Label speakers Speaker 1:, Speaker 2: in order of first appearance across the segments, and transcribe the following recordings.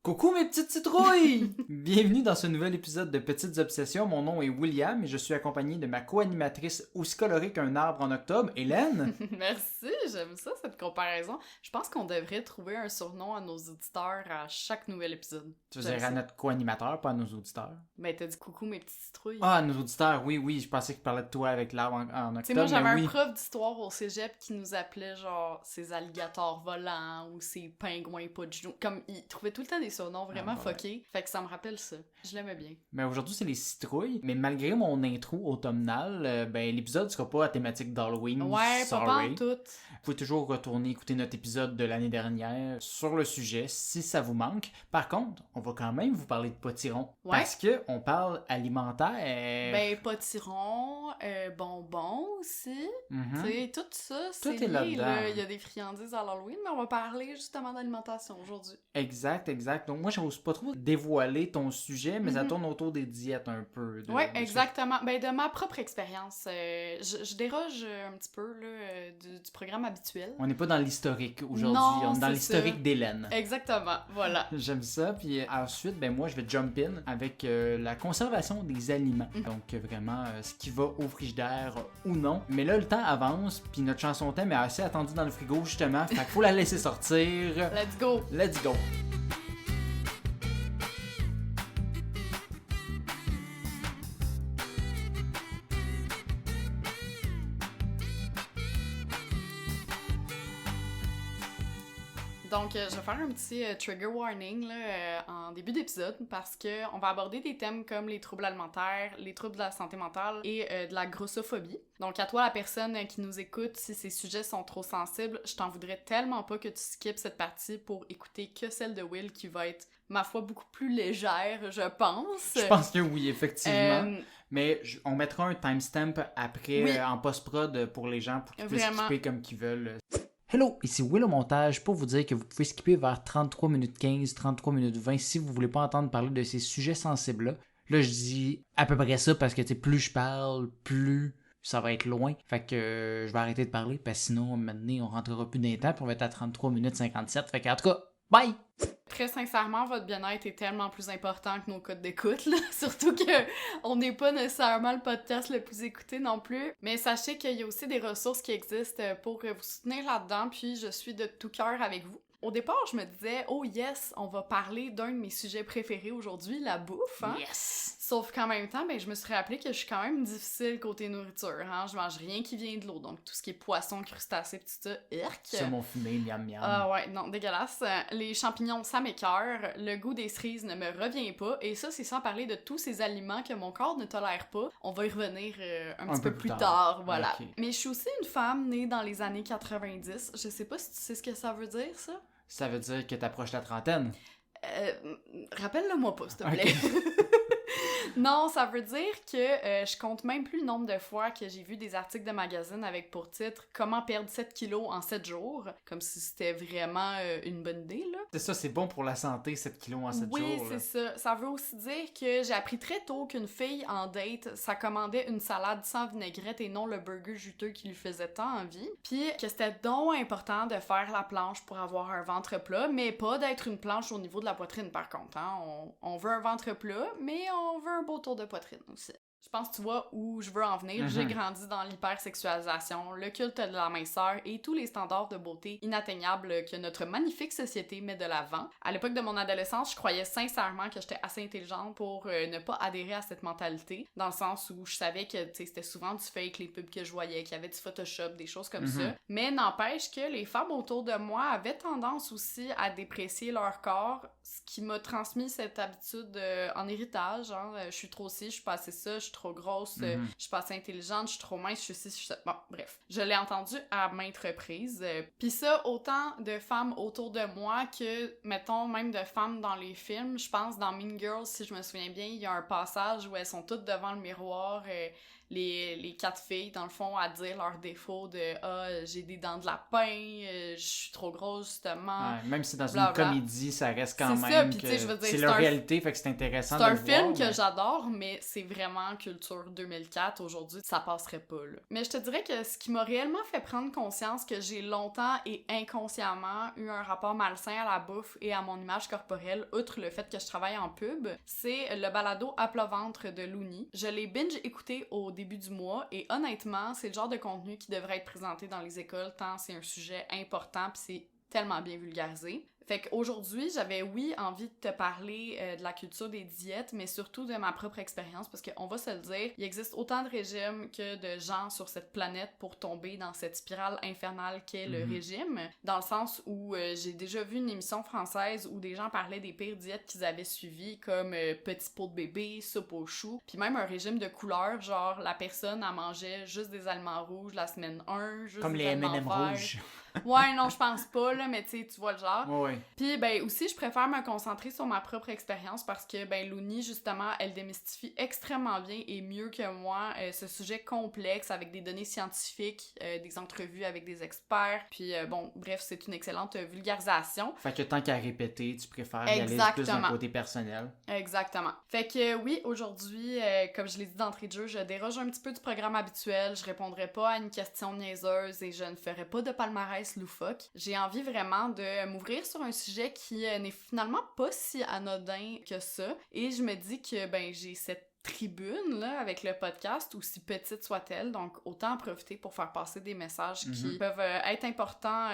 Speaker 1: Coucou mes petites citrouilles! Bienvenue dans ce nouvel épisode de Petites Obsessions. Mon nom est William et je suis accompagné de ma co-animatrice aussi colorée qu'un arbre en octobre, Hélène.
Speaker 2: Merci, j'aime ça cette comparaison. Je pense qu'on devrait trouver un surnom à nos auditeurs à chaque nouvel épisode.
Speaker 1: Tu veux dire à notre co-animateur, pas à nos auditeurs?
Speaker 2: Ben t'as dit coucou mes petites citrouilles.
Speaker 1: Ah, à nos auditeurs, oui, je pensais qu'il parlait de toi avec l'arbre en octobre.
Speaker 2: Tu sais, moi j'avais
Speaker 1: mais
Speaker 2: un
Speaker 1: oui.
Speaker 2: prof d'histoire au cégep qui nous appelait genre ces alligators volants ou ces pingouins pas de genoux. Comme il trouvait tout le temps des surnoms vraiment fuckés. Fait que ça me rappelle ça. Je l'aimais bien.
Speaker 1: Mais aujourd'hui, c'est les citrouilles. Mais malgré mon intro automnale, ben l'épisode sera pas à thématique d'Halloween.
Speaker 2: Ouais,
Speaker 1: sorry.
Speaker 2: pas en tout.
Speaker 1: Vous pouvez toujours retourner écouter notre épisode de l'année dernière sur le sujet si ça vous manque. Par contre, on va quand même vous parler de potiron.
Speaker 2: Ouais.
Speaker 1: Parce que on parle alimentaire.
Speaker 2: Ben potiron, bonbons aussi.
Speaker 1: Mhm.
Speaker 2: Tu sais, tout ça,
Speaker 1: Tout
Speaker 2: c'est
Speaker 1: est
Speaker 2: lié,
Speaker 1: là-dedans.
Speaker 2: là. Il y a des friandises à l'Halloween, mais on va parler justement d'alimentation aujourd'hui.
Speaker 1: Exact. Donc moi, j'ose pas trop dévoiler ton sujet, mais ça tourne autour des diètes un peu.
Speaker 2: Ouais, exactement. Ben, de ma propre expérience, je déroge un petit peu là, du programme habituel.
Speaker 1: On n'est pas dans l'historique aujourd'hui,
Speaker 2: Non,
Speaker 1: on est dans
Speaker 2: c'est
Speaker 1: l'historique
Speaker 2: ça.
Speaker 1: d'Hélène.
Speaker 2: Exactement, voilà.
Speaker 1: J'aime ça, puis ensuite, ben moi, je vais jump in avec la conservation des aliments. Donc, vraiment, ce qui va au frigidaire ou non. Mais là, le temps avance, puis notre chanson thème est assez attendue dans le frigo, justement, fait qu'il faut la laisser sortir.
Speaker 2: Let's go!
Speaker 1: Let's go!
Speaker 2: Donc, je vais faire un petit trigger warning là, en début d'épisode parce que on va aborder des thèmes comme les troubles alimentaires, les troubles de la santé mentale et de la grossophobie. Donc, à toi, la personne qui nous écoute, si ces sujets sont trop sensibles, je t'en voudrais tellement pas que tu skippes cette partie pour écouter que celle de Will qui va être, ma foi, beaucoup plus légère, je pense.
Speaker 1: Je pense que oui, effectivement. Mais on mettra un timestamp après
Speaker 2: Oui.
Speaker 1: en post-prod pour les gens pour qu'ils puissent
Speaker 2: Vraiment.
Speaker 1: skipper comme qu'ils veulent. Hello, ici Will au montage pour vous dire que vous pouvez skipper vers 33 minutes 15, 33 minutes 20 si vous voulez pas entendre parler de ces sujets sensibles-là. Là, je dis à peu près ça parce que, tu sais, plus je parle, plus ça va être loin. Fait que je vais arrêter de parler parce que sinon, maintenant, on rentrera plus dans les temps puis on va être à 33 minutes 57. Fait que, en tout cas, bye!
Speaker 2: Très sincèrement, votre bien-être est tellement plus important que nos codes d'écoute, là. Surtout que on n'est pas nécessairement le podcast le plus écouté non plus. Mais sachez qu'il y a aussi des ressources qui existent pour vous soutenir là-dedans, puis je suis de tout cœur avec vous. Au départ, je me disais, oh yes, on va parler d'un de mes sujets préférés aujourd'hui, la bouffe, hein?
Speaker 1: Yes!
Speaker 2: Sauf qu'en même temps, ben, je me suis rappelé que je suis quand même difficile côté nourriture, hein? Je mange rien qui vient de l'eau, donc tout ce qui est poisson, crustacés, pis tout ça, irk.
Speaker 1: Saumon fumé, miam miam.
Speaker 2: Ah ouais, non, dégueulasse. Les champignons, ça m'écoeure. Le goût des cerises ne me revient pas. Et ça, c'est sans parler de tous ces aliments que mon corps ne tolère pas. On va y revenir un petit peu plus tard, voilà.
Speaker 1: Okay.
Speaker 2: Mais je suis aussi une femme née dans les années 90. Je sais pas si tu sais ce que ça veut dire, ça?
Speaker 1: Ça veut dire que t'approches la trentaine.
Speaker 2: Rappelle-le-moi pas, s'il te plaît.
Speaker 1: Okay.
Speaker 2: Non, ça veut dire que je compte même plus le nombre de fois que j'ai vu des articles de magazine avec pour titre « Comment perdre 7 kilos en 7 jours », comme si c'était vraiment une bonne idée, là.
Speaker 1: C'est ça, c'est bon pour la santé, 7 kilos en 7 jours.
Speaker 2: Oui, c'est ça. Ça veut aussi dire que j'ai appris très tôt qu'une fille en date, ça commandait une salade sans vinaigrette et non le burger juteux qui lui faisait tant envie. Puis que c'était donc important de faire la planche pour avoir un ventre plat, mais pas d'être une planche au niveau de la poitrine par contre, hein. On veut un ventre plat, mais on veut un beau tour de poitrine aussi. Je pense que tu vois où je veux en venir. J'ai grandi dans l'hypersexualisation, le culte de la minceur et tous les standards de beauté inatteignables que notre magnifique société met de l'avant. À l'époque de mon adolescence, je croyais sincèrement que j'étais assez intelligente pour ne pas adhérer à cette mentalité, dans le sens où je savais que c'était souvent du fake, les pubs que je voyais, qu'il y avait du Photoshop, des choses comme ça. Mais n'empêche que les femmes autour de moi avaient tendance aussi à déprécier leur corps, ce qui m'a transmis cette habitude en héritage. Hein. Je suis trop ci, je suis pas assez ça, je suis trop grosse, je suis pas assez intelligente, je suis trop mince, je suis ci, je suis ça. Bon, bref. Je l'ai entendu à maintes reprises. Puis ça, autant de femmes autour de moi que, mettons, même de femmes dans les films. Je pense dans Mean Girls, si je me souviens bien, il y a un passage où elles sont toutes devant le miroir les 4 filles, dans le fond, à dire leurs défauts de « Ah, j'ai des dents de lapin, je suis trop grosse, justement. »
Speaker 1: Ouais, même si dans
Speaker 2: Bla,
Speaker 1: une
Speaker 2: bla.
Speaker 1: comédie, ça reste quand
Speaker 2: C'est
Speaker 1: même
Speaker 2: ça, puis
Speaker 1: que
Speaker 2: tu sais, je veux dire,
Speaker 1: c'est
Speaker 2: c'est
Speaker 1: leur
Speaker 2: un-
Speaker 1: réalité, fait que c'est intéressant
Speaker 2: C'est
Speaker 1: de
Speaker 2: un
Speaker 1: le
Speaker 2: film
Speaker 1: voir,
Speaker 2: que
Speaker 1: mais-
Speaker 2: j'adore, mais c'est vraiment culture 2004. Aujourd'hui, ça passerait pas, là. Mais je te dirais que ce qui m'a réellement fait prendre conscience que j'ai longtemps et inconsciemment eu un rapport malsain à la bouffe et à mon image corporelle, outre le fait que je travaille en pub, c'est le balado à plat ventre de Looney. Je l'ai binge écouté au début du mois et honnêtement, c'est le genre de contenu qui devrait être présenté dans les écoles tant c'est un sujet important pis c'est tellement bien vulgarisé. Fait qu'aujourd'hui, j'avais, oui, envie de te parler de la culture des diètes, mais surtout de ma propre expérience, parce qu'on va se le dire, il existe autant de régimes que de gens sur cette planète pour tomber dans cette spirale infernale qu'est le régime, dans le sens où j'ai déjà vu une émission française où des gens parlaient des pires diètes qu'ils avaient suivies, comme petit pot de bébé, soupe aux choux, puis même un régime de couleur, genre la personne, elle mangeait juste des aliments rouges la semaine 1, juste
Speaker 1: Comme
Speaker 2: des
Speaker 1: les
Speaker 2: aliments
Speaker 1: M&M
Speaker 2: verts.
Speaker 1: rouges.
Speaker 2: Ouais, non, je pense pas, là, mais tu sais, tu vois le genre.
Speaker 1: Ouais.
Speaker 2: Puis, ben, aussi, je préfère me concentrer sur ma propre expérience parce que, ben, Looney, justement, elle démystifie extrêmement bien et mieux que moi ce sujet complexe avec des données scientifiques, des entrevues avec des experts. Puis, bon, bref, c'est une excellente vulgarisation.
Speaker 1: Fait que tant qu'à répéter, tu préfères y aller plus
Speaker 2: Exactement.
Speaker 1: d'un côté personnel.
Speaker 2: Exactement. Fait que oui, aujourd'hui, comme je l'ai dit d'entrée de jeu, je déroge un petit peu du programme habituel, je répondrai pas à une question niaiseuse et je ne ferai pas de palmarès loufoque. J'ai envie vraiment de m'ouvrir sur un sujet qui n'est finalement pas si anodin que ça et je me dis que ben j'ai cette tribune là avec le podcast, aussi petite soit-elle, donc autant en profiter pour faire passer des messages qui peuvent être importants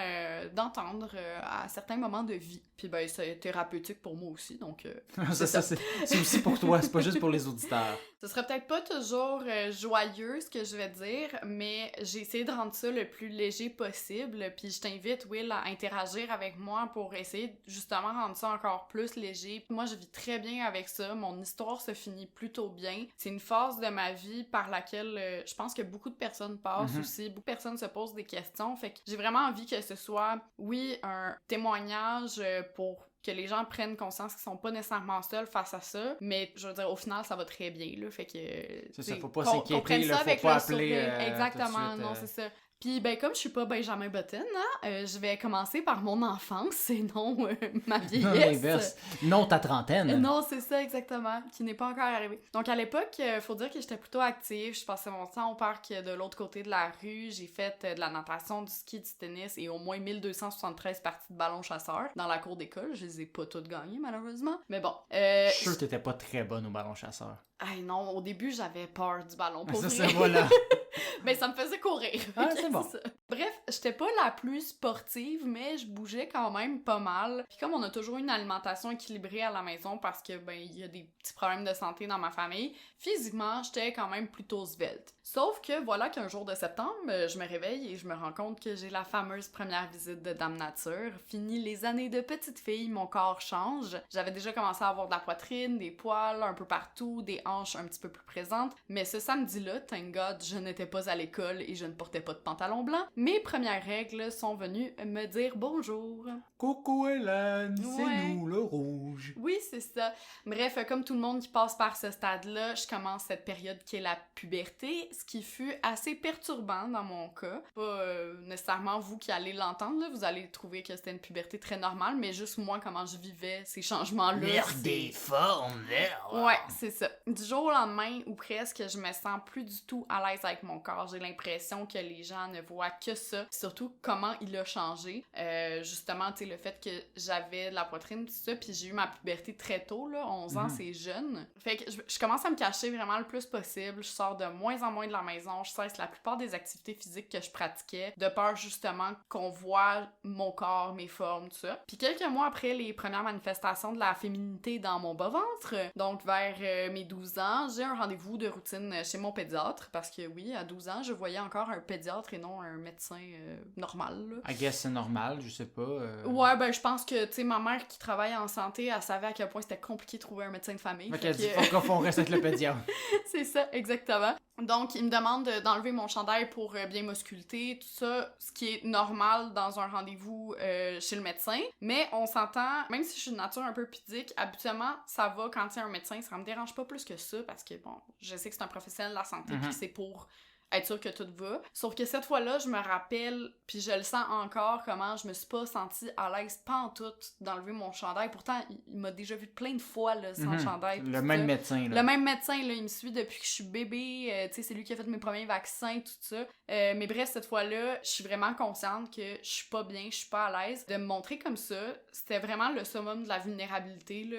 Speaker 2: d'entendre à certains moments de vie. Puis ben c'est thérapeutique pour moi aussi, donc
Speaker 1: c'est aussi pour toi, c'est pas juste pour les auditeurs.
Speaker 2: Ce sera peut-être pas toujours joyeux ce que je vais dire, mais j'ai essayé de rendre ça le plus léger possible, puis je t'invite, Will, à interagir avec moi pour essayer de justement rendre ça encore plus léger. Moi, je vis très bien avec ça, mon histoire se finit plutôt bien. C'est une phase de ma vie par laquelle je pense que beaucoup de personnes passent aussi, beaucoup de personnes se posent des questions, fait que j'ai vraiment envie que ce soit, oui, un témoignage pour que les gens prennent conscience qu'ils sont pas nécessairement seuls face à ça, mais je veux dire, au final, ça va très bien, là, fait que...
Speaker 1: C'est ça, faut pas s'inquiéter, là, faut
Speaker 2: avec
Speaker 1: pas
Speaker 2: le
Speaker 1: appeler
Speaker 2: sourire. Exactement,
Speaker 1: tout de suite,
Speaker 2: non, c'est ça. Puis, ben, comme je suis pas Benjamin Button, je vais commencer par mon enfance et non ma
Speaker 1: Non,
Speaker 2: vieillesse.
Speaker 1: l'inverse. Non, ta trentaine.
Speaker 2: Non, c'est ça, exactement, qui n'est pas encore arrivé. Donc, à l'époque, faut dire que j'étais plutôt active. Je passais mon temps au parc de l'autre côté de la rue. J'ai fait de la natation, du ski, du tennis et au moins 1273 parties de ballon chasseur dans la cour d'école. Je les ai pas toutes gagnées, malheureusement. Mais bon.
Speaker 1: Je suis sûr que t'étais pas très bonne au ballon chasseur.
Speaker 2: Ah non, au début, j'avais peur du ballon. Pour
Speaker 1: Ça,
Speaker 2: vrai.
Speaker 1: c'est voilà.
Speaker 2: Mais ça me faisait courir.
Speaker 1: Ah, c'est bon.
Speaker 2: Ça. Bref, j'étais pas la plus sportive, mais je bougeais quand même pas mal. Puis comme on a toujours une alimentation équilibrée à la maison parce que, ben, il y a des petits problèmes de santé dans ma famille, physiquement, j'étais quand même plutôt svelte. Sauf que voilà qu'un jour de septembre, je me réveille et je me rends compte que j'ai la fameuse première visite de Dame Nature. Fini les années de petite fille, mon corps change. J'avais déjà commencé à avoir de la poitrine, des poils un peu partout, des hanches un petit peu plus présentes. Mais ce samedi-là, thank God, je n'étais pas à l'école et je ne portais pas de pantalon blanc. Mes premières règles sont venues me dire bonjour.
Speaker 1: Coucou Hélène,
Speaker 2: Ouais.
Speaker 1: c'est nous le rouge.
Speaker 2: Oui, c'est ça. Bref, comme tout le monde qui passe par ce stade-là, je commence cette période qui est la puberté, ce qui fut assez perturbant dans mon cas. Pas nécessairement vous qui allez l'entendre, là, vous allez trouver que c'était une puberté très normale, mais juste moi, comment je vivais ces changements-là.
Speaker 1: Merde,
Speaker 2: Ouais, c'est ça. Du jour au lendemain, ou presque, je me sens plus du tout à l'aise avec mon corps. J'ai l'impression que les gens ne voient que ça. Surtout comment il a changé. Justement, tu sais, le fait que j'avais de la poitrine, tout ça, puis j'ai eu ma puberté très tôt, là, 11 ans, c'est jeune. Fait que je commence à me cacher vraiment le plus possible. Je sors de moins en moins de la maison. Je cesse la plupart des activités physiques que je pratiquais, de peur justement qu'on voit mon corps, mes formes, tout ça. Puis quelques mois après les premières manifestations de la féminité dans mon bas-ventre, donc vers mes 12 ans, j'ai un rendez-vous de routine chez mon pédiatre, parce que oui, à 12 ans, je voyais encore un pédiatre et non un médecin normal, là.
Speaker 1: I guess c'est normal, je sais pas.
Speaker 2: Ouais, ben je pense que, tu sais, ma mère qui travaille en santé, elle savait à quel point c'était compliqué de trouver un médecin de famille.
Speaker 1: Fait qu'elle dit, faut qu'on reste avec le pédiatre.
Speaker 2: C'est ça, exactement. Donc, il me demande d'enlever mon chandail pour bien m'ausculter, tout ça, ce qui est normal dans un rendez-vous chez le médecin. Mais on s'entend, même si je suis de nature un peu pudique, habituellement, ça va quand il y a un médecin, ça me dérange pas plus que ça, parce que, bon, je sais que c'est un professionnel de la santé, puis c'est pour être sûr que tout va. Sauf que cette fois-là, je me rappelle, puis je le sens encore, comment je me suis pas sentie à l'aise pantoute d'enlever mon chandail. Pourtant, il m'a déjà vu plein de fois là, sans chandail.
Speaker 1: Le même médecin, là.
Speaker 2: Le même médecin, là, il me suit depuis que je suis bébé. Tu sais, c'est lui qui a fait mes premiers vaccins, tout ça. Mais bref, cette fois-là, je suis vraiment consciente que je suis pas bien, je suis pas à l'aise. De me montrer comme ça, c'était vraiment le summum de la vulnérabilité là,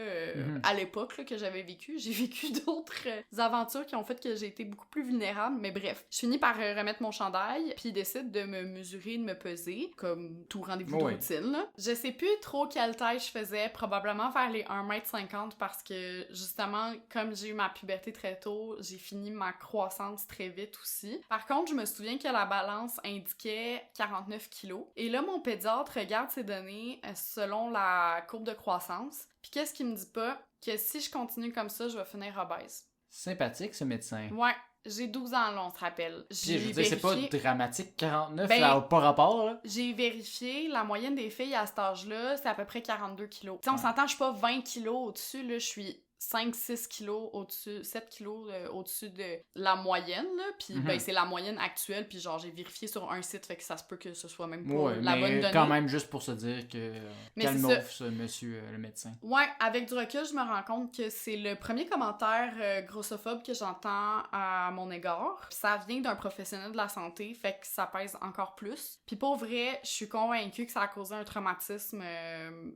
Speaker 2: à l'époque là, que j'avais vécu. J'ai vécu d'autres aventures qui ont fait que j'ai été beaucoup plus vulnérable. Mais bref, je finis par remettre mon chandail, puis il décide de me mesurer, de me peser, comme tout rendez-vous de routine. Là. Je sais plus trop quelle taille je faisais, probablement vers les 1m50 parce que, justement, comme j'ai eu ma puberté très tôt, j'ai fini ma croissance très vite aussi. Par contre, je me souviens que la balance indiquait 49 kilos. Et là, mon pédiatre regarde ces données selon la courbe de croissance, puis qu'est-ce qu'il me dit pas? Que si je continue comme ça, je vais finir obèse.
Speaker 1: Sympathique, ce médecin.
Speaker 2: Ouais. J'ai 12 ans, là, on se rappelle.
Speaker 1: Puis, je veux dire, c'est pas dramatique, 49,
Speaker 2: ben,
Speaker 1: ça n'a pas rapport, là.
Speaker 2: J'ai vérifié, la moyenne des filles à cet âge-là, c'est à peu près 42 kilos. Tu sais, on s'entend, je suis pas 20 kilos au-dessus, là, je suis 5-6 kilos au-dessus, 7 kilos au-dessus de la moyenne, là. Puis, ben, c'est la moyenne actuelle, puis genre, j'ai vérifié sur un site, fait que ça se peut que ce soit même pas la bonne donnée.
Speaker 1: Quand même, juste pour se dire que calme-off, ce monsieur, le médecin.
Speaker 2: Ouais, avec du recul, je me rends compte que c'est le premier commentaire grossophobe que j'entends à mon égard. Ça vient d'un professionnel de la santé, fait que ça pèse encore plus. Puis pour vrai, je suis convaincue que ça a causé un traumatisme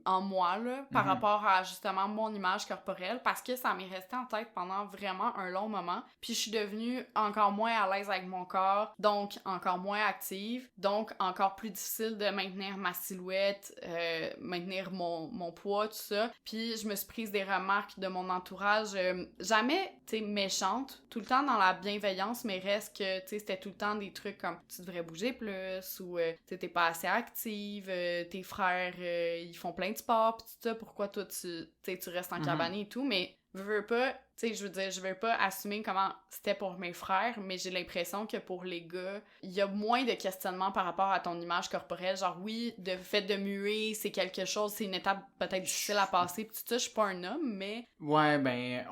Speaker 2: en moi, là, par rapport à, justement, mon image corporelle, parce que ça m'est resté en tête pendant vraiment un long moment. Puis je suis devenue encore moins à l'aise avec mon corps, donc encore moins active, donc encore plus difficile de maintenir ma silhouette, maintenir mon poids, tout ça. Puis je me suis prise des remarques de mon entourage, jamais, tu sais, méchantes, tout le temps dans la bienveillance, mais reste que, tu sais, c'était tout le temps des trucs comme « tu devrais bouger plus » ou « t'es pas assez active, tes frères, ils font plein de sport, pis tout ça, pourquoi toi, tu restes en cabané et tout », mais veux pas, tu sais, je veux dire, je veux pas assumer comment c'était pour mes frères, mais j'ai l'impression que pour les gars, il y a moins de questionnements par rapport à ton image corporelle. Genre, oui, le fait de muer, c'est quelque chose, c'est une étape peut-être difficile à passer, pis tout ça, je suis pas un homme, mais...
Speaker 1: Ouais, ben,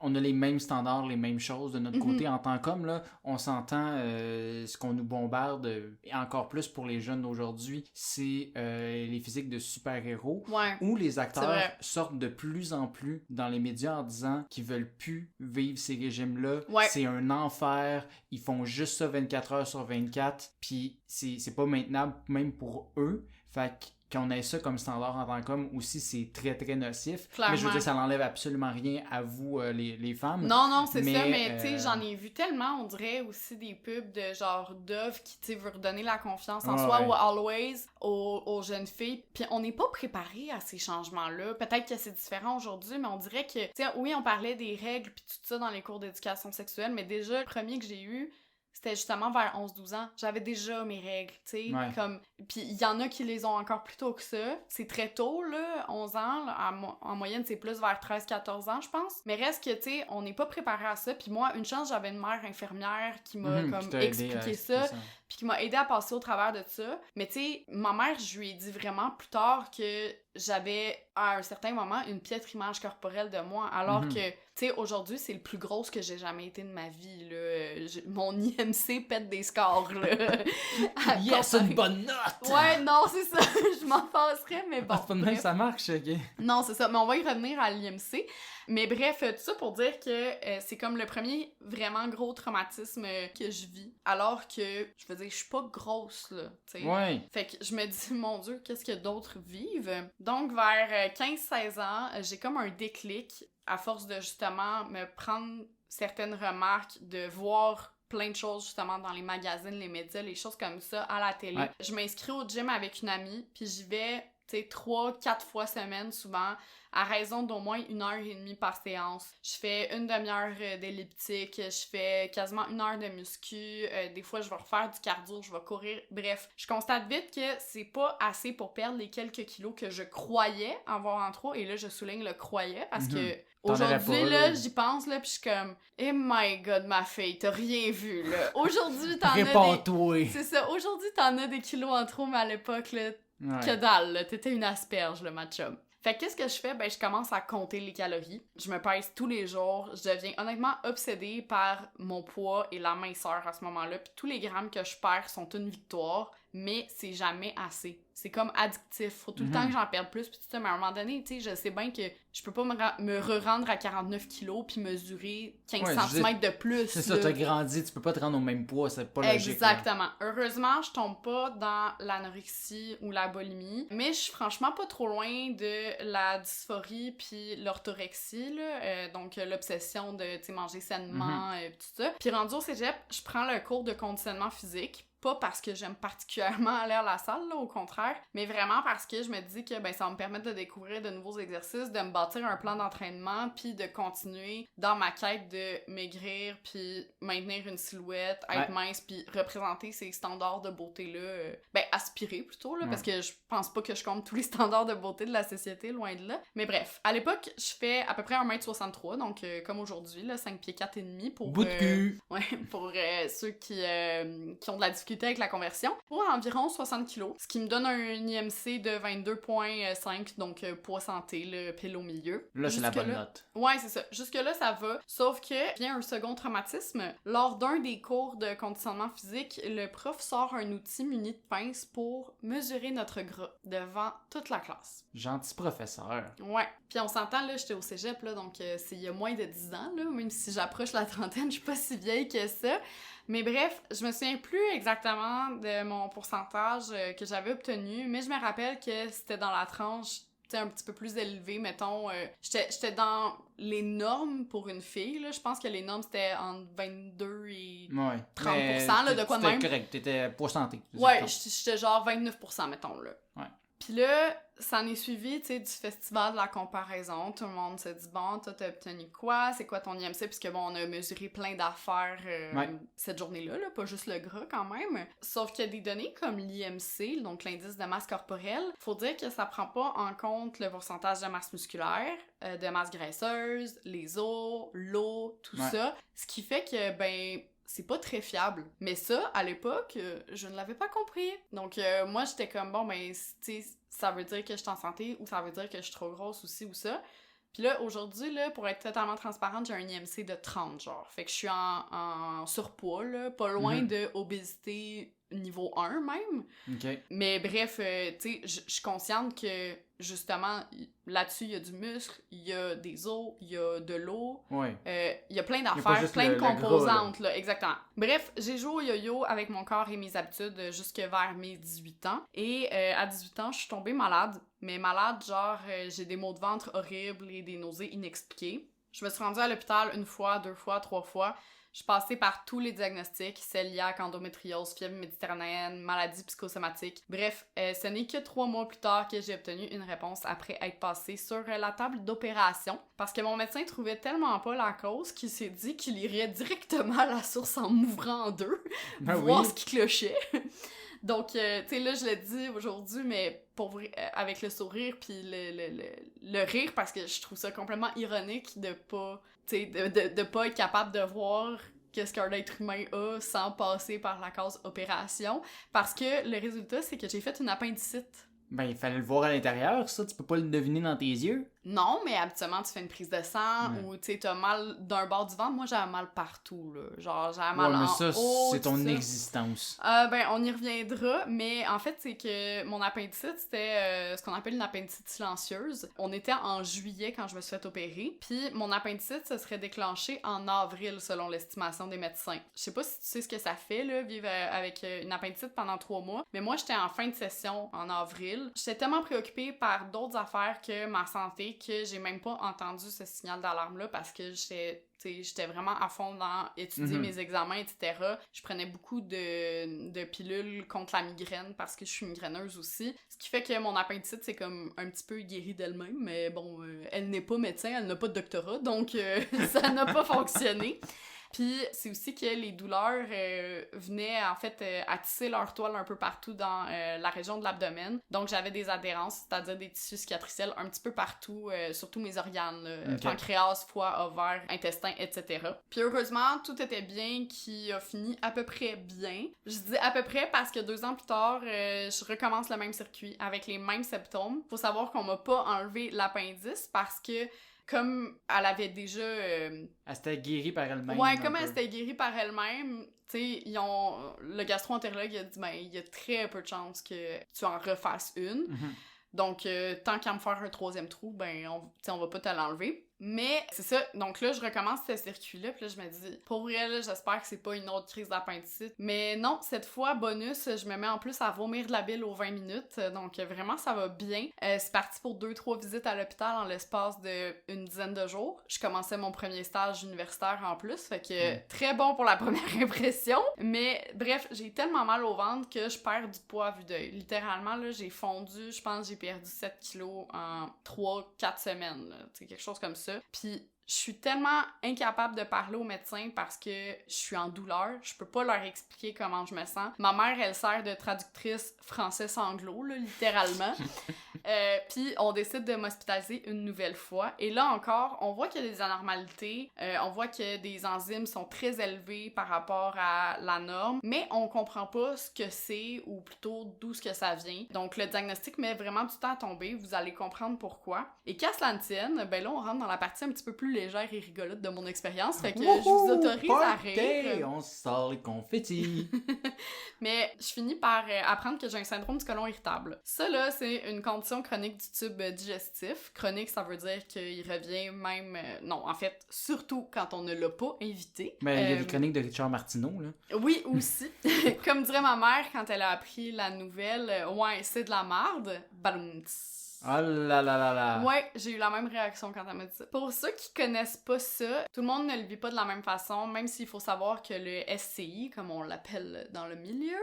Speaker 1: on a les mêmes standards, les mêmes choses de notre côté en tant qu'homme, là. On s'entend, ce qu'on nous bombarde, et encore plus pour les jeunes d'aujourd'hui, c'est les physiques de super-héros, où les acteurs sortent de plus en plus dans les médias en disant qu'ils veulent plus vivre ces régimes-là. C'est un enfer, ils font juste ça 24 heures sur 24, puis c'est pas maintenable même pour eux. Fait qu'on ait ça comme standard en tant qu'homme aussi, c'est très très nocif. Clairement. Mais je veux dire, ça n'enlève absolument rien à vous, les femmes.
Speaker 2: Non, c'est ça, mais tu sais, j'en ai vu tellement, on dirait aussi des pubs de genre Dove qui, tu sais, veut redonner la confiance en soi ou Always aux jeunes filles. Puis on n'est pas préparé à ces changements-là. Peut-être que c'est différent aujourd'hui, mais on dirait que, tu sais, oui, on parlait des règles puis tout ça dans les cours d'éducation sexuelle, mais déjà, le premier que j'ai eu, c'était justement vers 11-12 ans. J'avais déjà mes règles, tu sais, comme... Puis il y en a qui les ont encore plus tôt que ça. C'est très tôt, là, 11 ans. Là, en moyenne, c'est plus vers 13-14 ans, je pense. Mais reste que, tu sais, on n'est pas préparé à ça. Puis moi, une chance, j'avais une mère infirmière qui m'a comme expliqué ça. Puis qui m'a aidé à passer au travers de ça. Mais tu sais, ma mère, je lui ai dit vraiment plus tard que j'avais, à un certain moment, une piètre image corporelle de moi. Alors que, tu sais, aujourd'hui, c'est le plus gros que j'ai jamais été de ma vie, là. Mon IMC pète des scores, là.
Speaker 1: Yes, une bonne note!
Speaker 2: Ouais, non, c'est ça. Je m'en passerais, mais bon.
Speaker 1: C'est pas de même, ça marche, ok.
Speaker 2: Non, c'est ça. Mais on va y revenir à l'IMC. Mais bref, tout ça pour dire que c'est comme le premier vraiment gros traumatisme que je vis. Alors que, je veux dire, je suis pas grosse, là, tu sais.
Speaker 1: Ouais.
Speaker 2: Fait que je me dis, mon Dieu, qu'est-ce que d'autres vivent? Donc, vers 15-16 ans, j'ai comme un déclic à force de, justement, me prendre certaines remarques, de voir plein de choses, justement, dans les magazines, les médias, les choses comme ça, à la télé. Je m'inscris au gym avec une amie, puis j'y vais... 3-4 fois semaine souvent, à raison d'au moins 1h30 par séance. Je fais une demi-heure d'elliptique, je fais quasiment 1 heure de muscu, des fois je vais refaire du cardio, je vais courir, bref. Je constate vite que c'est pas assez pour perdre les quelques kilos que je croyais avoir en trop, et là je souligne le croyais parce que aujourd'hui, là, j'y pense, là, pis je suis comme « Oh my God, ma fille, t'as rien vu, là. Aujourd'hui, t'en as
Speaker 1: Réponds-toi.
Speaker 2: C'est ça, aujourd'hui, t'en as des kilos en trop, mais à l'époque, là, que dalle, là, t'étais une asperge, là, ma chum. » Fait que qu'est-ce que je fais? Ben, je commence à compter les calories. Je me pèse tous les jours. Je deviens honnêtement obsédée par mon poids et la minceur à ce moment-là. Puis tous les grammes que je perds sont une victoire, mais c'est jamais assez. C'est comme addictif. Faut tout le temps que j'en perde plus. Puis tu sais, mais à un moment donné, tu sais, je sais bien que je peux pas me re-rendre à 49 kilos puis mesurer 15 cm de plus.
Speaker 1: C'est ça, t'as grandi, tu peux pas te rendre au même poids, c'est pas logique.
Speaker 2: Exactement. Là. Heureusement, je tombe pas dans l'anorexie ou la boulimie, mais je suis franchement pas trop loin de la dysphorie puis l'orthorexie, là. Donc l'obsession de, tu sais, manger sainement, tout ça. Puis rendu au cégep, je prends le cours de conditionnement physique. Pas parce que j'aime particulièrement aller à la salle, là, au contraire, mais vraiment parce que je me dis que ben, ça va me permettre de découvrir de nouveaux exercices, de me bâtir un plan d'entraînement, puis de continuer dans ma quête de maigrir, puis maintenir une silhouette, être mince, puis représenter ces standards de beauté-là, ben aspirer plutôt, là, parce que je pense pas que je compte tous les standards de beauté de la société, loin de là. Mais bref, à l'époque, je fais à peu près 1m63, donc comme aujourd'hui, là, 5 pieds 4 et demi pour...
Speaker 1: Bout de cul!
Speaker 2: Ouais, pour ceux qui ont de la difficulté avec la conversion, pour environ 60 kilos, ce qui me donne un IMC de 22,5, donc poids santé, le pile au milieu.
Speaker 1: Là, c'est la bonne note.
Speaker 2: Ouais, c'est ça. Jusque-là, ça va. Sauf que vient un second traumatisme. Lors d'un des cours de conditionnement physique, le prof sort un outil muni de pince pour mesurer notre gras devant toute la classe.
Speaker 1: Gentil professeur.
Speaker 2: Ouais. Puis on s'entend, là, j'étais au cégep, là, donc c'est il y a moins de 10 ans, là, même si j'approche la trentaine, je suis pas si vieille que ça. Mais bref, je me souviens plus exactement de mon pourcentage que j'avais obtenu, mais je me rappelle que c'était dans la tranche un petit peu plus élevée, mettons. J'étais dans les normes pour une fille, là. Je pense que les normes, c'était entre 22 et 30%, là, de quoi de même.
Speaker 1: C'était correct, t'étais poids santé.
Speaker 2: Ouais, j'étais genre 29%, mettons, là.
Speaker 1: Ouais.
Speaker 2: Puis là, ça en est suivi, tu sais, du festival de la comparaison. Tout le monde se dit, bon, toi, t'as obtenu quoi? C'est quoi ton IMC? Puisque, bon, on a mesuré plein d'affaires cette journée-là, là, pas juste le gras, quand même. Sauf qu'il y a des données comme l'IMC, donc l'indice de masse corporelle. Faut dire que ça prend pas en compte le pourcentage de masse musculaire, de masse graisseuse, les os, l'eau, tout ça. Ce qui fait que, ben... c'est pas très fiable. Mais ça, à l'époque, je ne l'avais pas compris. Donc, moi, j'étais comme, bon, ben, tu sais, ça veut dire que je suis en santé ou ça veut dire que je suis trop grosse aussi ou ça. Puis là, aujourd'hui, là, pour être totalement transparente, j'ai un IMC de 30, genre. Fait que je suis en surpoids, là, pas loin de obésité niveau 1 même.
Speaker 1: Okay.
Speaker 2: Mais bref, tu sais, je suis consciente que, justement, là-dessus, il y a du muscle, il y a des os, il y a de l'eau, il y a plein d'affaires, plein de composantes, là, exactement. Bref, j'ai joué au yo-yo avec mon corps et mes habitudes jusque vers mes 18 ans. Et à 18 ans, je suis tombée malade. Mais malade, genre, j'ai des maux de ventre horribles et des nausées inexpliquées. Je me suis rendue à l'hôpital 1 fois, 2 fois, 3 fois. Je suis passée par tous les diagnostics, cœliaque, endométriose, fièvre méditerranéenne, maladie psychosomatique. Bref, ce n'est que 3 mois plus tard que j'ai obtenu une réponse après être passée sur la table d'opération. Parce que mon médecin trouvait tellement pas la cause qu'il s'est dit qu'il irait directement à la source en m'ouvrant en deux, voir ce qui clochait. Donc, tu sais, là, je le dis aujourd'hui, mais pour vrai, avec le sourire puis le rire, parce que je trouve ça complètement ironique de pas, tu sais, de pas être capable de voir qu'est-ce qu'un être humain a sans passer par la case opération, parce que le résultat, c'est que j'ai fait une appendicite.
Speaker 1: Ben, il fallait le voir à l'intérieur, ça, tu peux pas le deviner dans tes yeux.
Speaker 2: Non, mais habituellement, tu fais une prise de sang ou, tu sais, t'as mal d'un bord du ventre. Moi, j'avais mal partout, là. Genre, j'avais mal en
Speaker 1: ça,
Speaker 2: haut,
Speaker 1: c'est ton existence.
Speaker 2: Ben, on y reviendra, mais en fait, c'est que mon appendicite, c'était ce qu'on appelle une appendicite silencieuse. On était en juillet quand je me suis fait opérer, puis mon appendicite se serait déclenché en avril, selon l'estimation des médecins. Je sais pas si tu sais ce que ça fait, là, vivre avec une appendicite pendant 3 mois, mais moi, j'étais en fin de session en avril. J'étais tellement préoccupée par d'autres affaires que ma santé avouer que j'ai même pas entendu ce signal d'alarme-là parce que j'étais vraiment à fond dans étudier mes examens, etc. Je prenais beaucoup de pilules contre la migraine parce que je suis migraineuse aussi. Ce qui fait que mon appendicite, c'est comme un petit peu guéri d'elle-même, mais bon, elle n'est pas médecin, elle n'a pas de doctorat, donc ça n'a pas fonctionné. Puis c'est aussi que les douleurs venaient en fait attisser leur toile un peu partout dans la région de l'abdomen. Donc j'avais des adhérences, c'est-à-dire des tissus cicatriciels un petit peu partout, sur tous mes organes, pancréas, foie, ovaire, intestin, etc. Puis heureusement, tout était bien, qui a fini à peu près bien. Je dis à peu près parce que 2 ans plus tard, je recommence le même circuit avec les mêmes symptômes. Faut savoir qu'on m'a pas enlevé l'appendice parce que comme elle avait déjà...
Speaker 1: Elle s'était guérie par elle-même.
Speaker 2: Ouais, comme elle s'était guérie par elle-même, tu sais, le gastro-entérologue a dit, ben, il y a très peu de chances que tu en refasses une. Donc, tant qu'à me faire un 3e trou, ben, on va pas te l'enlever. Mais c'est ça, donc là, je recommence ce circuit-là, puis là, je me dis, pour vrai, là, j'espère que c'est pas une autre crise d'appendicite. Mais non, cette fois, bonus, je me mets en plus à vomir de la bile aux 20 minutes, donc vraiment, ça va bien. C'est parti pour 2-3 visites à l'hôpital en l'espace d'une dizaine de jours. Je commençais mon premier stage universitaire en plus, fait que très bon pour la première impression. Mais bref, j'ai tellement mal au ventre que je perds du poids à vue d'œil. Littéralement, là, j'ai fondu, je pense que j'ai perdu 7 kilos en 3-4 semaines, là, quelque chose comme ça. Puis je suis tellement incapable de parler aux médecins parce que je suis en douleur. Je peux pas leur expliquer comment je me sens. Ma mère, elle sert de traductrice français-anglo, là, littéralement. Puis on décide de m'hospitaliser une nouvelle fois. Et là encore, on voit qu'il y a des anormalités. On voit que des enzymes sont très élevées par rapport à la norme. Mais on comprend pas ce que c'est ou plutôt d'où ce que ça vient. Donc le diagnostic met vraiment du temps à tomber. Vous allez comprendre pourquoi. Et qu'à cela ne tienne, ben là, on rentre dans la partie un petit peu plus légère et rigolote de mon expérience. Fait que je vous autorise à rire.
Speaker 1: On sort les confettis.
Speaker 2: Mais je finis par apprendre que j'ai un syndrome du côlon irritable. Ça, là, c'est une condition chronique du tube digestif. Chronique, ça veut dire qu'il revient même... non, en fait, surtout quand on ne l'a pas invité.
Speaker 1: Mais il y a des chroniques de Richard Martineau, là.
Speaker 2: Oui, aussi. Comme dirait ma mère quand elle a appris la nouvelle, ouais, c'est de la marde. Balloons.
Speaker 1: Oh là là là là!
Speaker 2: Ouais, j'ai eu la même réaction quand elle m'a dit ça. Pour ceux qui connaissent pas ça, tout le monde ne le vit pas de la même façon, même s'il faut savoir que le SCI, comme on l'appelle dans le milieu...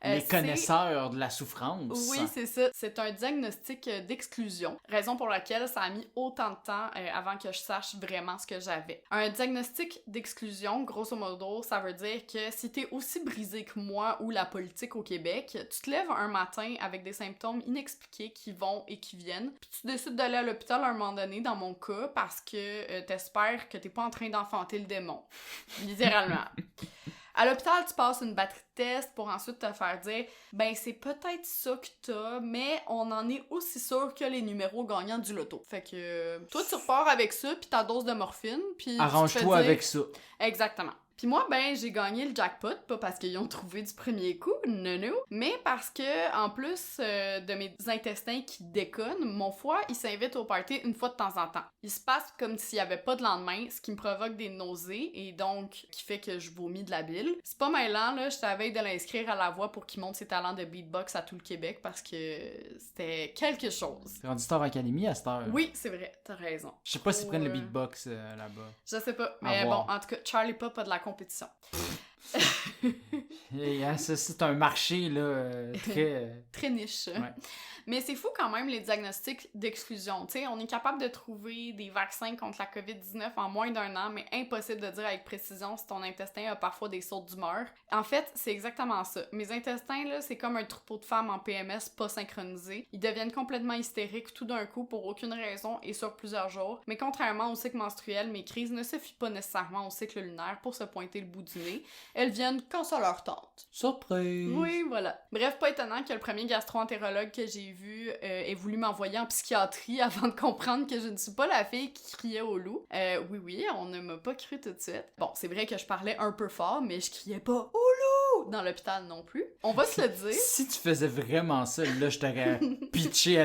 Speaker 1: les connaisseurs de la souffrance.
Speaker 2: Oui, c'est ça. C'est un diagnostic d'exclusion, raison pour laquelle ça a mis autant de temps avant que je sache vraiment ce que j'avais. Un diagnostic d'exclusion, grosso modo, ça veut dire que si t'es aussi brisé que moi ou la politique au Québec, tu te lèves un matin avec des symptômes inexpliqués qui vont et qui viennent, puis tu décides d'aller à l'hôpital à un moment donné, dans mon cas, parce que t'espères que t'es pas en train d'enfanter le démon. Littéralement. À l'hôpital, tu passes une batterie de tests pour ensuite te faire dire « Ben, c'est peut-être ça que t'as, mais on en est aussi sûr que les numéros gagnants du loto. » Fait que toi, tu repars avec ça, puis ta dose de morphine, puis
Speaker 1: arrange-toi avec ça.
Speaker 2: Exactement. Puis moi, ben, j'ai gagné le jackpot, pas parce qu'ils ont trouvé du premier coup, non, mais parce que, en plus de mes intestins qui déconnent, mon foie, il s'invite au party une fois de temps en temps. Il se passe comme s'il y avait pas de lendemain, ce qui me provoque des nausées et donc qui fait que je vomis de la bile. C'est pas mêlant, là, j'étais à veille de l'inscrire à la voix pour qu'il montre ses talents de beatbox à tout le Québec parce que c'était quelque chose.
Speaker 1: C'est rendu Star Academy à cette heure.
Speaker 2: Oui, c'est vrai, t'as raison.
Speaker 1: Je sais pas s'ils prennent le beatbox là-bas.
Speaker 2: Je sais pas, mais bon, en tout cas, Charlie Pop a de la compétition.
Speaker 1: Ça, c'est un marché là,
Speaker 2: très niche.
Speaker 1: Ouais.
Speaker 2: Mais c'est fou quand même les diagnostics d'exclusion. Tu sais, on est capable de trouver des vaccins contre la COVID-19 en moins d'1 an, mais impossible de dire avec précision si ton intestin a parfois des sautes d'humeur. En fait, c'est exactement ça. Mes intestins, là, c'est comme un troupeau de femmes en PMS pas synchronisé. Ils deviennent complètement hystériques tout d'un coup pour aucune raison et sur plusieurs jours. Mais contrairement au cycle menstruel, mes crises ne se fient pas nécessairement au cycle lunaire pour se pointer le bout du nez. Elles viennent quand ça leur tente.
Speaker 1: Surprise!
Speaker 2: Oui, voilà. Bref, pas étonnant que le premier gastro-entérologue que j'ai vu ait voulu m'envoyer en psychiatrie avant de comprendre que je ne suis pas la fille qui criait au loup. Oui, on ne m'a pas cru tout de suite. Bon, c'est vrai que je parlais un peu fort, mais je criais pas « au loup » dans l'hôpital non plus. On va se le dire.
Speaker 1: Si tu faisais vraiment ça, là, je t'aurais pitché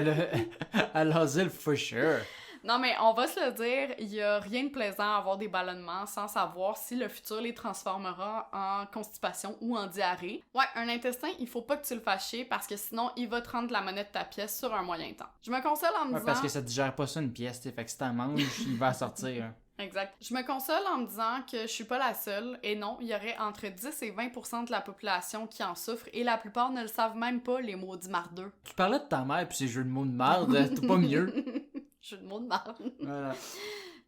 Speaker 1: à l'asile for sure.
Speaker 2: Non, mais on va se le dire, il y a rien de plaisant à avoir des ballonnements sans savoir si le futur les transformera en constipation ou en diarrhée. Ouais, un intestin, il faut pas que tu le fasses chier parce que sinon, il va te rendre la monnaie de ta pièce sur un moyen temps. Je me console en me
Speaker 1: Ouais,
Speaker 2: disant...
Speaker 1: parce que ça digère pas ça une pièce, t'sais, fait que si t'en manges, il va sortir.
Speaker 2: Exact. Je me console en me disant que je suis pas la seule, et non, il y aurait entre 10 et 20% de la population qui en souffre, et la plupart ne le savent même pas, les maudits mardeux.
Speaker 1: Tu parlais de ta mère pis ces jeux de mots de merde, t'es pas mieux.
Speaker 2: Jeu de mots de marde.
Speaker 1: Voilà.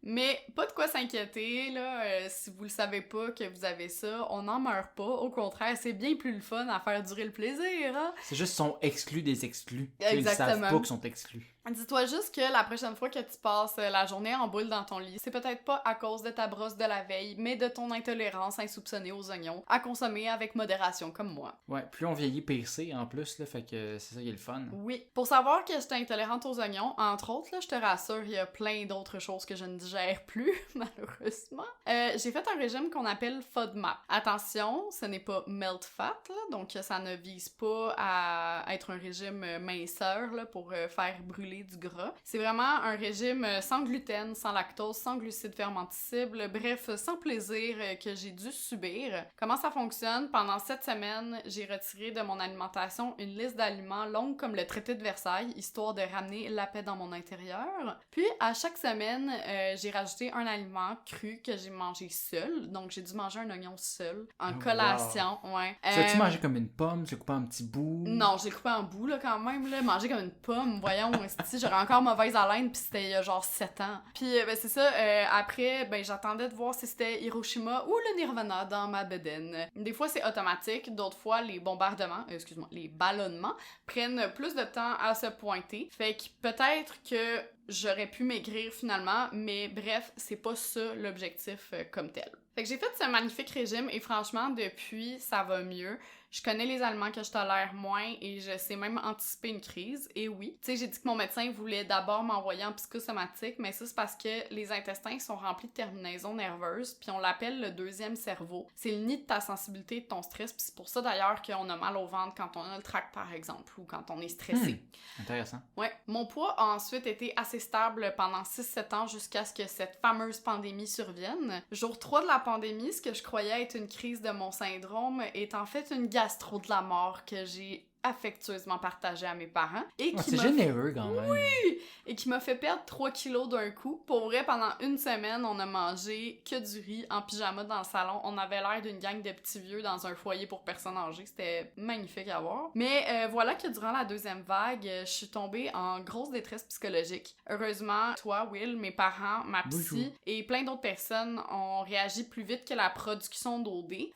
Speaker 2: Mais pas de quoi s'inquiéter, là, si vous le savez pas que vous avez ça, on n'en meurt pas. Au contraire, c'est bien plus le fun à faire durer le plaisir, hein?
Speaker 1: C'est juste qu'ils sont exclus des exclus.
Speaker 2: Exactement.
Speaker 1: Ils savent pas qu'ils sont exclus.
Speaker 2: Dis-toi juste que la prochaine fois que tu passes la journée en boule dans ton lit, c'est peut-être pas à cause de ta brosse de la veille, mais de ton intolérance insoupçonnée aux oignons, à consommer avec modération comme moi.
Speaker 1: Ouais, plus on vieillit, pire c'est en plus, là, fait que c'est ça qui est le fun.
Speaker 2: Oui. Pour savoir que je suis intolérante aux oignons, entre autres, là, je te rassure, il y a plein d'autres choses que je ne digère plus, malheureusement. J'ai fait un régime qu'on appelle FODMAP. Attention, ce n'est pas melt fat, là, donc ça ne vise pas à être un régime minceur là, pour faire brûler du gras. C'est vraiment un régime sans gluten, sans lactose, sans glucides fermentescibles, bref, sans plaisir que j'ai dû subir. Comment ça fonctionne? Pendant 7 semaines, j'ai retiré de mon alimentation une liste d'aliments longue comme le traité de Versailles, histoire de ramener la paix dans mon intérieur. Puis, à chaque semaine, j'ai rajouté un aliment cru que j'ai mangé seul. Donc, j'ai dû manger un oignon seul, en collation, ouais.
Speaker 1: Tu as-tu mangé comme une pomme? Tu as coupé un petit bout?
Speaker 2: Non, j'ai coupé en bout, là, quand même, là. Manger comme une pomme, voyons, j'aurais encore mauvaise haleine, puis c'était il y a genre 7 ans. Puis, ben, c'est ça, après, ben, j'attendais de voir si c'était Hiroshima ou le Nirvana dans ma bedaine. Des fois, c'est automatique, d'autres fois, les bombardements, les ballonnements prennent plus de temps à se pointer. Fait que peut-être que j'aurais pu maigrir finalement, mais bref, c'est pas ça l'objectif comme tel. Fait que j'ai fait ce magnifique régime et franchement, depuis, ça va mieux. Je connais les aliments que je tolère moins et je sais même anticiper une crise. Et oui, tu sais, j'ai dit que mon médecin voulait d'abord m'envoyer en psychosomatique, mais ça, c'est parce que les intestins sont remplis de terminaisons nerveuses, puis on l'appelle le deuxième cerveau. C'est le nid de ta sensibilité et de ton stress, puis c'est pour ça d'ailleurs qu'on a mal au ventre quand on a le trac, par exemple, ou quand on est stressé.
Speaker 1: Intéressant.
Speaker 2: Ouais. Mon poids a ensuite été assez stable pendant 6-7 ans jusqu'à ce que cette fameuse pandémie survienne. Jour 3 de la pandémie, ce que je croyais être une crise de mon syndrome est en fait une gastro de la mort que j'ai affectueusement partagé à mes parents. Et qui
Speaker 1: c'est généreux quand même.
Speaker 2: Oui! Et qui m'a fait perdre 3 kilos d'un coup. Pour vrai, pendant une semaine, on a mangé que du riz en pyjama dans le salon. On avait l'air d'une gang de petits vieux dans un foyer pour personnes âgées. C'était magnifique à voir. Mais voilà que durant la deuxième vague, je suis tombée en grosse détresse psychologique. Heureusement, toi, Will, mes parents, ma psy et plein d'autres personnes ont réagi plus vite que la production d'OD.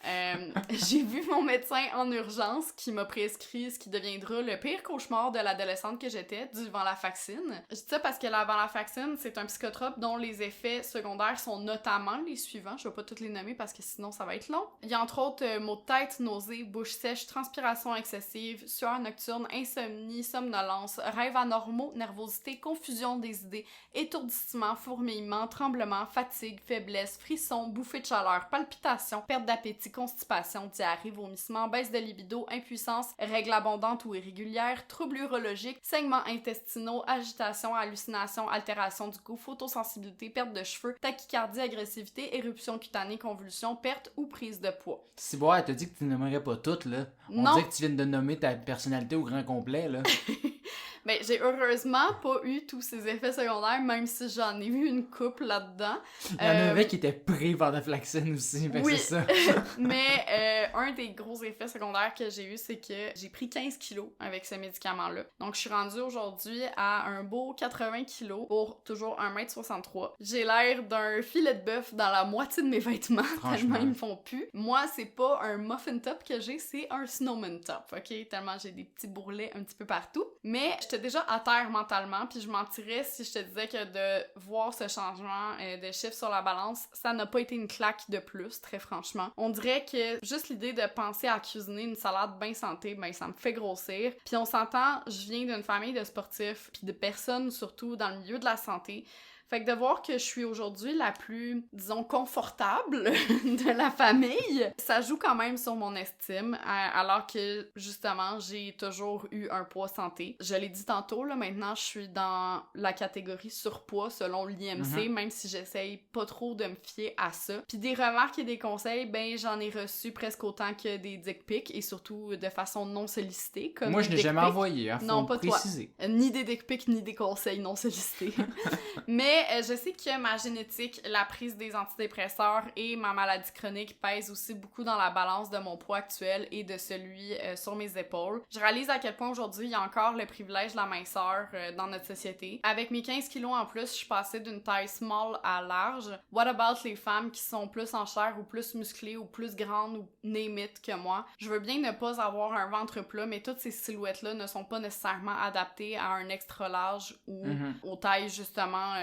Speaker 2: J'ai vu mon médecin en urgence qui m'a prescrit ce qui deviendra le pire cauchemar de l'adolescente que j'étais, du venlafaxine. Je dis ça parce que la venlafaxine, c'est un psychotrope dont les effets secondaires sont notamment les suivants. Je vais pas toutes les nommer parce que sinon ça va être long. Il y a entre autres maux de tête, nausées, bouche sèche, transpiration excessive, sueur nocturne, insomnie, somnolence, rêves anormaux, nervosité, confusion des idées, étourdissement, fourmillement, tremblement, fatigue, faiblesse, frisson, bouffée de chaleur, palpitations, perte d'appétit, constipation, diarrhée, vomissement, baisse de libido, impuissance, règles abondantes ou irrégulières, troubles urologiques, saignements intestinaux, agitation, hallucination, altération du goût, photosensibilité, perte de cheveux, tachycardie, agressivité, éruption cutanée, convulsion, perte ou prise de poids.
Speaker 1: Si bon, elle t'a dit que tu ne nommerais pas toutes, là. On dirait que tu viens de nommer ta personnalité au grand complet, là.
Speaker 2: Mais j'ai heureusement pas eu tous ces effets secondaires, même si j'en ai vu une couple là-dedans.
Speaker 1: Il y en avait qui étaient pré-venlafaxine aussi, fait que
Speaker 2: oui.
Speaker 1: c'est ça.
Speaker 2: Mais un des gros effets secondaires que j'ai eu, c'est que j'ai pris 15 kilos avec ce médicament-là. Donc, je suis rendue aujourd'hui à un beau 80 kilos pour toujours 1m63. J'ai l'air d'un filet de bœuf dans la moitié de mes vêtements, tellement ils me font plus. Moi, c'est pas un muffin top que j'ai, c'est un snowman top, ok? Tellement j'ai des petits bourrelets un petit peu partout. Mais j'étais déjà à terre mentalement, puis je mentirais si je te disais que de voir ce changement de chiffre sur la balance, ça n'a pas été une claque de plus, très franchement. On dirait que juste l'idée de penser à cuisiner une salade bien santé, ben ça me fait grossir. Puis on s'entend, je viens d'une famille de sportifs, puis de personnes surtout dans le milieu de la santé. Fait que de voir que je suis aujourd'hui la plus, disons, confortable de la famille, ça joue quand même sur mon estime, alors que, justement, j'ai toujours eu un poids santé. je l'ai dit tantôt, là, maintenant, je suis dans la catégorie surpoids selon l'IMC, même si j'essaye pas trop de me fier à ça. Puis des remarques et des conseils, ben, j'en ai reçu presque autant que des dick pics, et surtout de façon non sollicitée. Comme
Speaker 1: moi, je n'ai jamais envoyé, faut
Speaker 2: non, pas
Speaker 1: préciser.
Speaker 2: Toi. Ni des dick pics, ni des conseils non sollicités. Mais je sais que ma génétique, la prise des antidépresseurs et ma maladie chronique pèsent aussi beaucoup dans la balance de mon poids actuel et de celui sur mes épaules. Je réalise à quel point aujourd'hui, il y a encore le privilège de la minceur dans notre société. Avec mes 15 kilos en plus, je suis passée d'une taille small à large. What about les femmes qui sont plus en chair ou plus musclées ou plus grandes ou name it que moi? Je veux bien ne pas avoir un ventre plat, mais toutes ces silhouettes-là ne sont pas nécessairement adaptées à un extra large ou aux tailles justement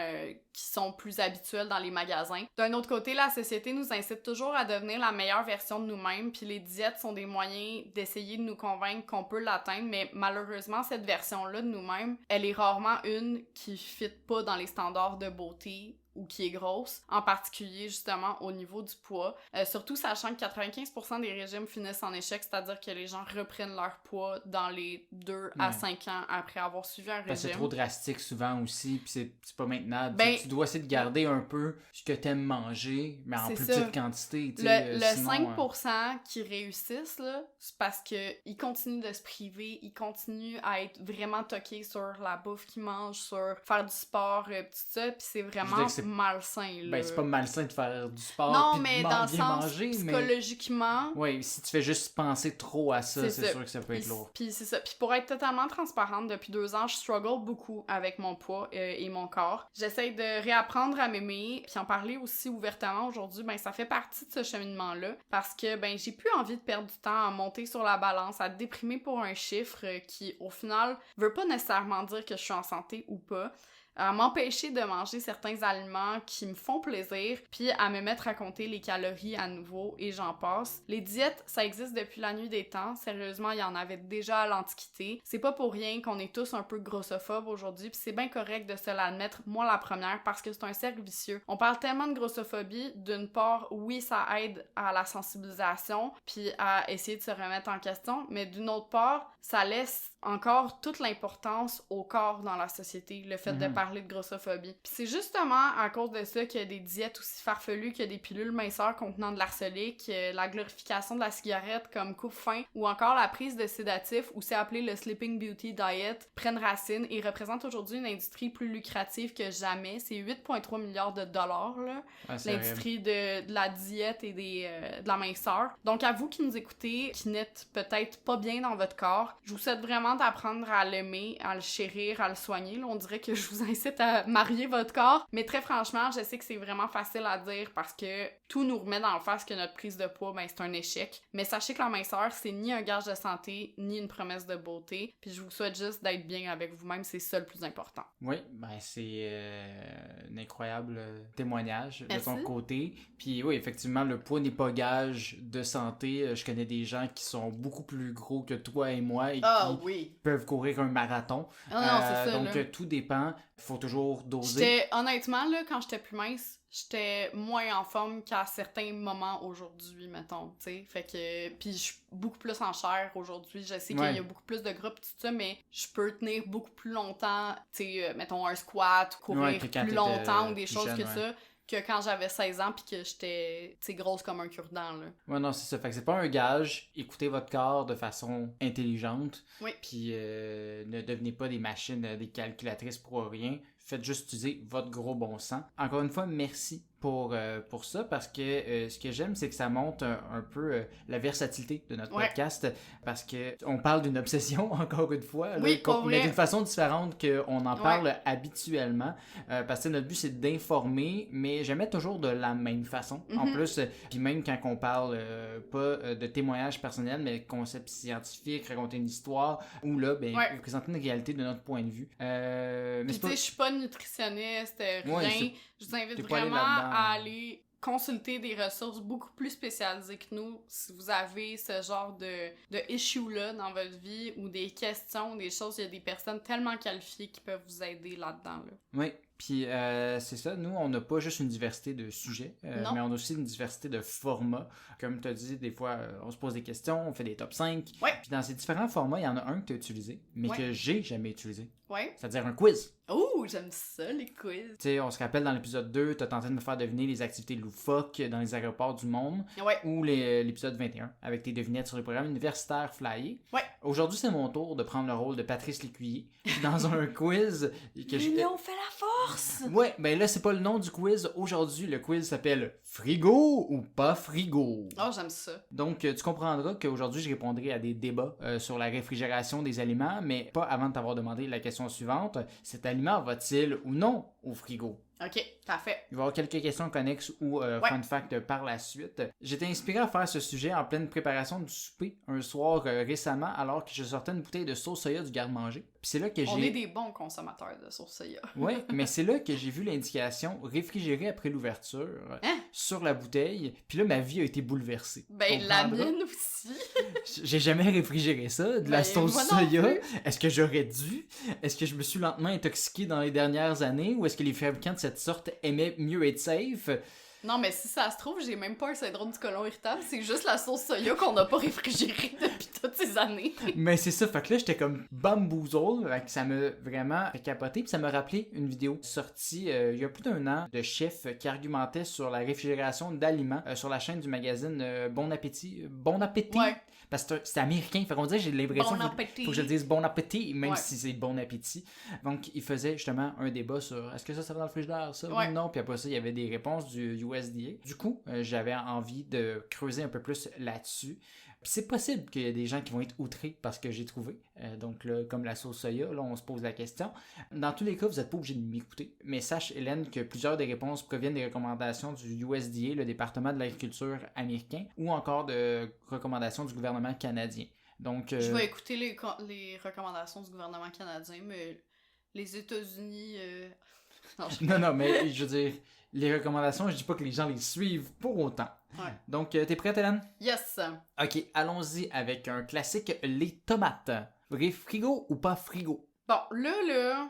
Speaker 2: qui sont plus habituelles dans les magasins. D'un autre côté, la société nous incite toujours à devenir la meilleure version de nous-mêmes, puis les diètes sont des moyens d'essayer de nous convaincre qu'on peut l'atteindre, mais malheureusement, cette version-là de nous-mêmes, elle est rarement une qui fit pas dans les standards de beauté ou qui est grosse, en particulier justement au niveau du poids. Surtout sachant que 95% des régimes finissent en échec, c'est-à-dire que les gens reprennent leur poids dans les 2 à 5 ans après avoir suivi un régime.
Speaker 1: C'est trop drastique souvent aussi, puis c'est pas maintenant. Tu dois essayer de garder un peu ce que t'aimes manger, mais en plus petite quantité.
Speaker 2: Le
Speaker 1: sinon,
Speaker 2: 5% qui réussissent, là, c'est parce qu'ils continuent de se priver, ils continuent à être vraiment toqués sur la bouffe qu'ils mangent, sur faire du sport, tout ça, puis c'est vraiment malsain, là.
Speaker 1: Ben, c'est pas malsain de faire du sport
Speaker 2: non,
Speaker 1: pis
Speaker 2: mais
Speaker 1: de
Speaker 2: dans le
Speaker 1: bien
Speaker 2: sens
Speaker 1: manger,
Speaker 2: psychologiquement...
Speaker 1: Oui, si tu fais juste penser trop à ça, c'est sûr que ça peut être lourd.
Speaker 2: Puis c'est ça. Puis pour être totalement transparente, depuis 2 ans, je struggle beaucoup avec mon poids et mon corps. J'essaie de réapprendre à m'aimer, puis en parler aussi ouvertement aujourd'hui, ben ça fait partie de ce cheminement-là, parce que ben j'ai plus envie de perdre du temps à monter sur la balance, à déprimer pour un chiffre qui, au final, veut pas nécessairement dire que je suis en santé ou pas, à m'empêcher de manger certains aliments qui me font plaisir, puis à me mettre à compter les calories à nouveau, et j'en passe. Les diètes, ça existe depuis la nuit des temps. Sérieusement, il y en avait déjà à l'Antiquité. C'est pas pour rien qu'on est tous un peu grossophobes aujourd'hui, puis c'est bien correct de se l'admettre, moi la première, parce que c'est un cercle vicieux. On parle tellement de grossophobie, d'une part, oui, ça aide à la sensibilisation, puis à essayer de se remettre en question, mais d'une autre part, ça laisse encore toute l'importance au corps dans la société, le fait de parler de grossophobie. Puis c'est justement à cause de ça qu'il y a des diètes aussi farfelues, qu'il y a des pilules minceurs contenant de l'arsenic, la glorification de la cigarette comme coupe-faim, ou encore la prise de sédatifs, ou c'est appelé le Sleeping Beauty Diet, prennent racine et représentent aujourd'hui une industrie plus lucrative que jamais. C'est 8,3 milliards de dollars, là, l'industrie de la diète et de la minceur. Donc à vous qui nous écoutez, qui n'êtes peut-être pas bien dans votre corps, je vous souhaite vraiment d'apprendre à l'aimer, à le chérir, à le soigner. Là, on dirait que je vous incite à marier votre corps, mais très franchement, je sais que c'est vraiment facile à dire parce que tout nous remet dans le face que notre prise de poids, ben c'est un échec. Mais sachez que la minceur, c'est ni un gage de santé, ni une promesse de beauté, puis je vous souhaite juste d'être bien avec vous-même, c'est ça le plus important.
Speaker 1: Oui, ben c'est un incroyable témoignage de ton côté. Puis oui, effectivement, le poids n'est pas gage de santé. Je connais des gens qui sont beaucoup plus gros que toi et moi et qui peuvent courir un marathon.
Speaker 2: Non, c'est ça,
Speaker 1: donc
Speaker 2: là.
Speaker 1: Tout dépend. Il faut toujours doser.
Speaker 2: Honnêtement, là, quand j'étais plus mince, j'étais moins en forme qu'à certains moments aujourd'hui, mettons, tu sais. Fait que... Puis je suis beaucoup plus en chair aujourd'hui. Je sais qu'il y a beaucoup plus de groupes, tout ça, mais je peux tenir beaucoup plus longtemps, tu sais, mettons un squat, courir plus longtemps ou des choses que ça, que quand j'avais 16 ans puis que j'étais, tu sais, grosse comme un cure-dent, là.
Speaker 1: Ouais, non, c'est ça. Fait que c'est pas un gage. Écoutez votre corps de façon intelligente.
Speaker 2: Oui.
Speaker 1: Puis ne devenez pas des machines, des calculatrices pour rien. Faites juste utiliser votre gros bon sens. Encore une fois, merci pour ça, parce que ce que j'aime, c'est que ça montre un peu la versatilité de notre podcast, parce que on parle d'une obsession, encore une fois, là, mais d'une façon différente qu'on en parle habituellement, parce que notre but, c'est d'informer, mais jamais toujours de la même façon. En plus, puis même quand on parle pas de témoignages personnels, mais de concepts scientifiques, raconter une histoire, ou là, présenter une réalité de notre point de vue. Mais
Speaker 2: puis tu sais, je suis pas nutritionniste, rien. Je vous invite vraiment à aller consulter des ressources beaucoup plus spécialisées que nous si vous avez ce genre de issue-là dans votre vie ou des questions, des choses. Il y a des personnes tellement qualifiées qui peuvent vous aider là-dedans. Là.
Speaker 1: Oui. Puis c'est ça, nous, on n'a pas juste une diversité de sujets,
Speaker 2: Non.
Speaker 1: mais on a aussi une diversité de formats. Comme tu as dit, des fois, on se pose des questions, on fait des top 5.
Speaker 2: Ouais.
Speaker 1: Puis dans ces différents formats, il y en a un que tu as utilisé, mais
Speaker 2: Ouais.
Speaker 1: que j'ai jamais utilisé.
Speaker 2: Ouais.
Speaker 1: C'est-à-dire un quiz.
Speaker 2: Oh, j'aime ça, les quiz.
Speaker 1: Tu sais, on se rappelle dans l'épisode 2, tu as tenté de me faire deviner les activités loufoques dans les aéroports du monde.
Speaker 2: Ouais.
Speaker 1: Ou l'épisode 21, avec tes devinettes sur les programmes universitaires flyés.
Speaker 2: Ouais.
Speaker 1: Aujourd'hui, c'est mon tour de prendre le rôle de Patrice Lécuyer dans un quiz que j'ai...
Speaker 2: L'union fait la force!
Speaker 1: Ouais, ben là, c'est pas le nom du quiz. Aujourd'hui, le quiz s'appelle Frigo ou pas frigo.
Speaker 2: Oh, j'aime ça.
Speaker 1: Donc, tu comprendras qu'aujourd'hui, je répondrai à des débats sur la réfrigération des aliments, mais pas avant de t'avoir demandé la question suivante. Cet aliment va-t-il ou non au frigo?
Speaker 2: Ok, parfait.
Speaker 1: Il va y avoir quelques questions connexes ou fun fact par la suite. J'étais inspiré à faire ce sujet en pleine préparation du souper un soir récemment alors que je sortais une bouteille de sauce soya du garde-manger. Puis c'est là que
Speaker 2: On est des bons consommateurs de sauce soya.
Speaker 1: Ouais, mais c'est là que j'ai vu l'indication réfrigéré après l'ouverture sur la bouteille. Puis là, ma vie a été bouleversée.
Speaker 2: Ben, la mienne aussi.
Speaker 1: J'ai jamais réfrigéré ça, de la sauce soya. Est-ce que j'aurais dû? Est-ce que je me suis lentement intoxiqué dans les dernières années? Ou est-ce que les fabricants de cette sorte aimaient mieux être safe?
Speaker 2: Non, mais si ça se trouve, j'ai même pas un syndrome du côlon irritable, c'est juste la sauce soya qu'on n'a pas réfrigérée depuis toutes ces années.
Speaker 1: Mais c'est ça, fait que là, j'étais comme bamboozle, fait que ça m'a vraiment fait capoter, puis ça m'a rappelé une vidéo sortie il y a plus d'1 an de chef qui argumentait sur la réfrigération d'aliments sur la chaîne du magazine Bon Appétit. Bon Appétit!
Speaker 2: Ouais.
Speaker 1: Parce que c'est américain, fait qu'on dirait j'ai l'impression
Speaker 2: Bon
Speaker 1: qu'il
Speaker 2: appétit.
Speaker 1: faut que je le dise bon appétit, même
Speaker 2: Ouais.
Speaker 1: si c'est bon appétit. Donc, il faisait justement un débat sur est-ce que ça va dans le frigidaire, ça
Speaker 2: Ouais.
Speaker 1: ou non, puis après ça, il y avait des réponses du USDA. Du coup, j'avais envie de creuser un peu plus là-dessus. Puis c'est possible qu'il y ait des gens qui vont être outrés parce que j'ai trouvé. Donc là, comme la sauce soya, là, on se pose la question. Dans tous les cas, vous n'êtes pas obligé de m'écouter. Mais sache, Hélène, que plusieurs des réponses proviennent des recommandations du USDA, le département de l'agriculture américain, ou encore de recommandations du gouvernement canadien. Donc,
Speaker 2: Je vais écouter les recommandations du gouvernement canadien, mais les États-Unis...
Speaker 1: Non, mais je veux dire, les recommandations, je dis pas que les gens les suivent pour autant.
Speaker 2: Ouais.
Speaker 1: Donc, t'es prête, Hélène?
Speaker 2: Yes!
Speaker 1: Ok, allons-y avec un classique, les tomates. Frigo ou pas frigo?
Speaker 2: Bon, là,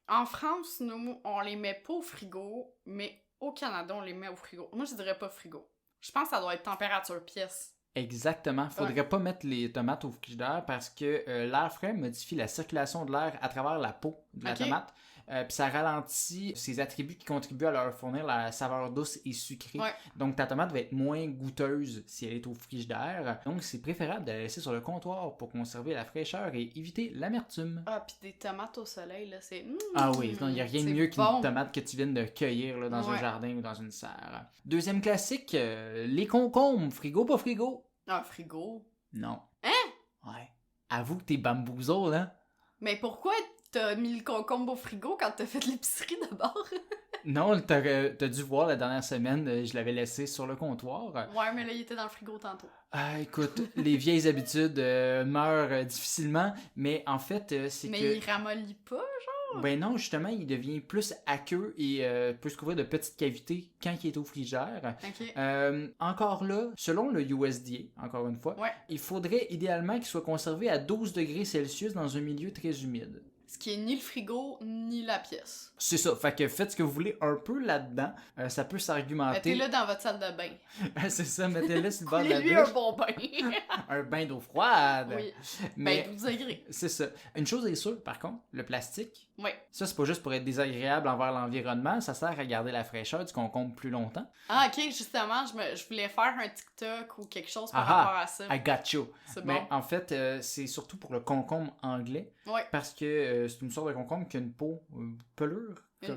Speaker 2: en France, nous, on les met pas au frigo, mais au Canada, on les met au frigo. Moi, je dirais pas frigo. Je pense que ça doit être température pièce.
Speaker 1: Exactement. Faudrait pas mettre les tomates au frigidaire parce que l'air frais modifie la circulation de l'air à travers la peau de la tomate. Puis ça ralentit ces attributs qui contribuent à leur fournir la saveur douce et sucrée.
Speaker 2: Ouais.
Speaker 1: Donc ta tomate va être moins goûteuse si elle est au frigidaire. Donc c'est préférable de la laisser sur le comptoir pour conserver la fraîcheur et éviter l'amertume.
Speaker 2: Ah, pis des tomates au soleil, là, c'est...
Speaker 1: Ah oui, il n'y a rien de mieux qu'une tomate que tu viennes de cueillir là, dans un
Speaker 2: Ouais.
Speaker 1: jardin ou dans une serre. Deuxième classique, les concombres. Frigo, pas frigo?
Speaker 2: Ah, frigo.
Speaker 1: Non.
Speaker 2: Hein?
Speaker 1: Ouais. Avoue que t'es bamboozle, hein?
Speaker 2: Mais pourquoi t'as mis le concombre au frigo quand t'as fait l'épicerie d'abord?
Speaker 1: Non, t'as dû voir la dernière semaine, je l'avais laissé sur le comptoir.
Speaker 2: Ouais, mais là, il était dans le frigo tantôt.
Speaker 1: Ah, écoute, les vieilles habitudes meurent difficilement, mais en fait, c'est
Speaker 2: mais
Speaker 1: que...
Speaker 2: il ramollit pas, genre?
Speaker 1: Ben non, justement, il devient plus aqueux et peut se couvrir de petites cavités quand il est au frigidaire.
Speaker 2: Ok.
Speaker 1: Encore là, selon le USDA, encore une fois,
Speaker 2: Ouais.
Speaker 1: il faudrait idéalement qu'il soit conservé à 12 degrés Celsius dans un milieu très humide.
Speaker 2: Ce qui est ni le frigo, ni la pièce.
Speaker 1: C'est ça, fait que faites ce que vous voulez un peu là-dedans, ça peut s'argumenter.
Speaker 2: Mettez-le dans votre salle de bain.
Speaker 1: C'est ça, mettez-le sur le bord de la
Speaker 2: Coulez-lui
Speaker 1: douche.
Speaker 2: un bon bain.
Speaker 1: Un bain d'eau froide.
Speaker 2: Oui.
Speaker 1: Mais
Speaker 2: Ben, 12 degrés.
Speaker 1: c'est ça. Une chose est sûre, par contre, le plastique,
Speaker 2: Oui.
Speaker 1: ça c'est pas juste pour être désagréable envers l'environnement, ça sert à garder la fraîcheur du concombre plus longtemps.
Speaker 2: Ah, ok, justement, je voulais faire un TikTok ou quelque chose par
Speaker 1: Ah,
Speaker 2: rapport à ça.
Speaker 1: I got you.
Speaker 2: C'est
Speaker 1: Mais
Speaker 2: bon.
Speaker 1: en fait, c'est surtout pour le concombre anglais,
Speaker 2: Ouais.
Speaker 1: parce que c'est une sorte de concombre qui a une peau pelure.
Speaker 2: Je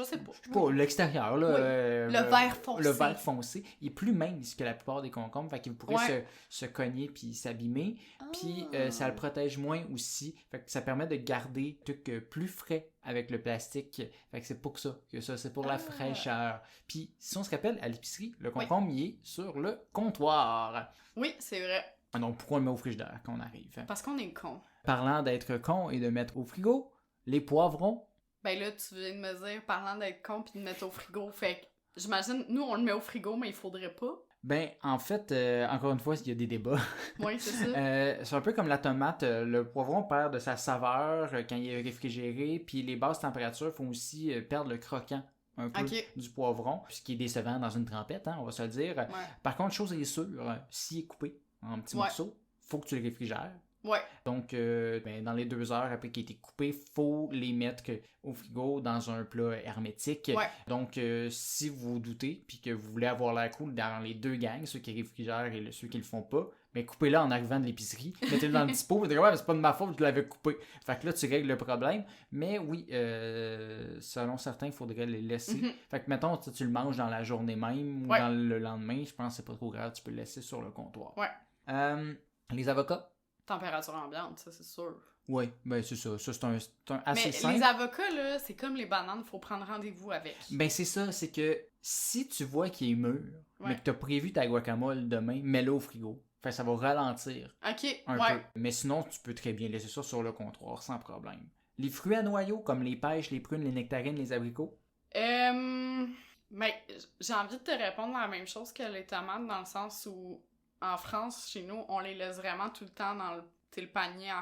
Speaker 2: sais pas.
Speaker 1: Je sais pas, l'extérieur, là.
Speaker 2: Oui. Le vert foncé.
Speaker 1: Le vert foncé. Il est plus mince que la plupart des concombres, fait qu'il pourrait
Speaker 2: Ouais.
Speaker 1: se cogner puis s'abîmer. Puis ça le protège moins aussi. Fait que ça permet de garder le truc plus frais avec le plastique. Fait que c'est pour ça que ça, c'est pour la fraîcheur. Puis si on se rappelle, à l'épicerie, le concombre, il est sur le comptoir.
Speaker 2: Oui, c'est vrai.
Speaker 1: Donc pourquoi on le met au frigidaire quand on arrive?
Speaker 2: Parce qu'on est con.
Speaker 1: Parlant d'être con et de mettre au frigo, les poivrons.
Speaker 2: Ben là, tu viens de me dire, parlant d'être con pis de mettre au frigo, fait que j'imagine, nous on le met au frigo, mais il faudrait pas.
Speaker 1: Ben, en fait, encore une fois, il y a des débats.
Speaker 2: Oui, c'est ça.
Speaker 1: C'est un peu comme la tomate. Le poivron perd de sa saveur quand il est réfrigéré, puis les basses températures font aussi perdre le croquant un peu du poivron, ce qui est décevant dans une trempette, hein, on va se le dire.
Speaker 2: Ouais.
Speaker 1: Par contre, chose est sûre, s'il est coupé en petits morceaux, faut que tu le réfrigères.
Speaker 2: Ouais.
Speaker 1: Donc, dans les 2 heures après qu'il ait été coupé, faut les mettre au frigo dans un plat hermétique.
Speaker 2: Ouais.
Speaker 1: Donc, si vous doutez puis que vous voulez avoir l'air cool dans les 2 gangs, ceux qui réfrigèrent et ceux qui le font pas, mais coupez-le en arrivant de l'épicerie. Mettez-le dans le petit pot. Vous dites, ouais, mais c'est pas de ma faute, je l'avais coupé. Fait que là, tu règles le problème. Mais oui, selon certains, il faudrait les laisser. Fait que, mettons, tu le manges dans la journée même ou dans le lendemain, je pense que c'est pas trop grave, tu peux le laisser sur le comptoir.
Speaker 2: Ouais.
Speaker 1: Les avocats?
Speaker 2: Température ambiante, ça c'est sûr.
Speaker 1: Oui, ben c'est ça. Ça, c'est un assez simple.
Speaker 2: Mais les avocats, là, c'est comme les bananes, faut prendre rendez-vous avec.
Speaker 1: Ben c'est ça, c'est que si tu vois qu'il est mûr, mais que tu as prévu ta guacamole demain, mets-le au frigo. Fait que ça va ralentir un peu. Mais sinon, tu peux très bien laisser ça sur le comptoir sans problème. Les fruits à noyaux, comme les pêches, les prunes, les nectarines, les abricots?
Speaker 2: Mais j'ai envie de te répondre la même chose que les tomates, dans le sens où en France, chez nous, on les laisse vraiment tout le temps dans le panier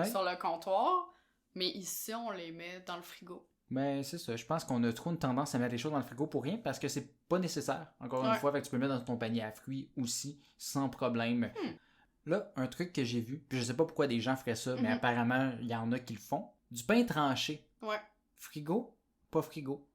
Speaker 2: sur le comptoir, mais ici, on les met dans le frigo.
Speaker 1: Ben, c'est ça. Je pense qu'on a trop une tendance à mettre les choses dans le frigo pour rien parce que c'est pas nécessaire, encore une fois. Fait que tu peux le mettre dans ton panier à fruits aussi, sans problème. Là, un truc que j'ai vu, puis je sais pas pourquoi des gens feraient ça, mais apparemment, il y en a qui le font. Du pain tranché.
Speaker 2: Ouais.
Speaker 1: Frigo, pas frigo.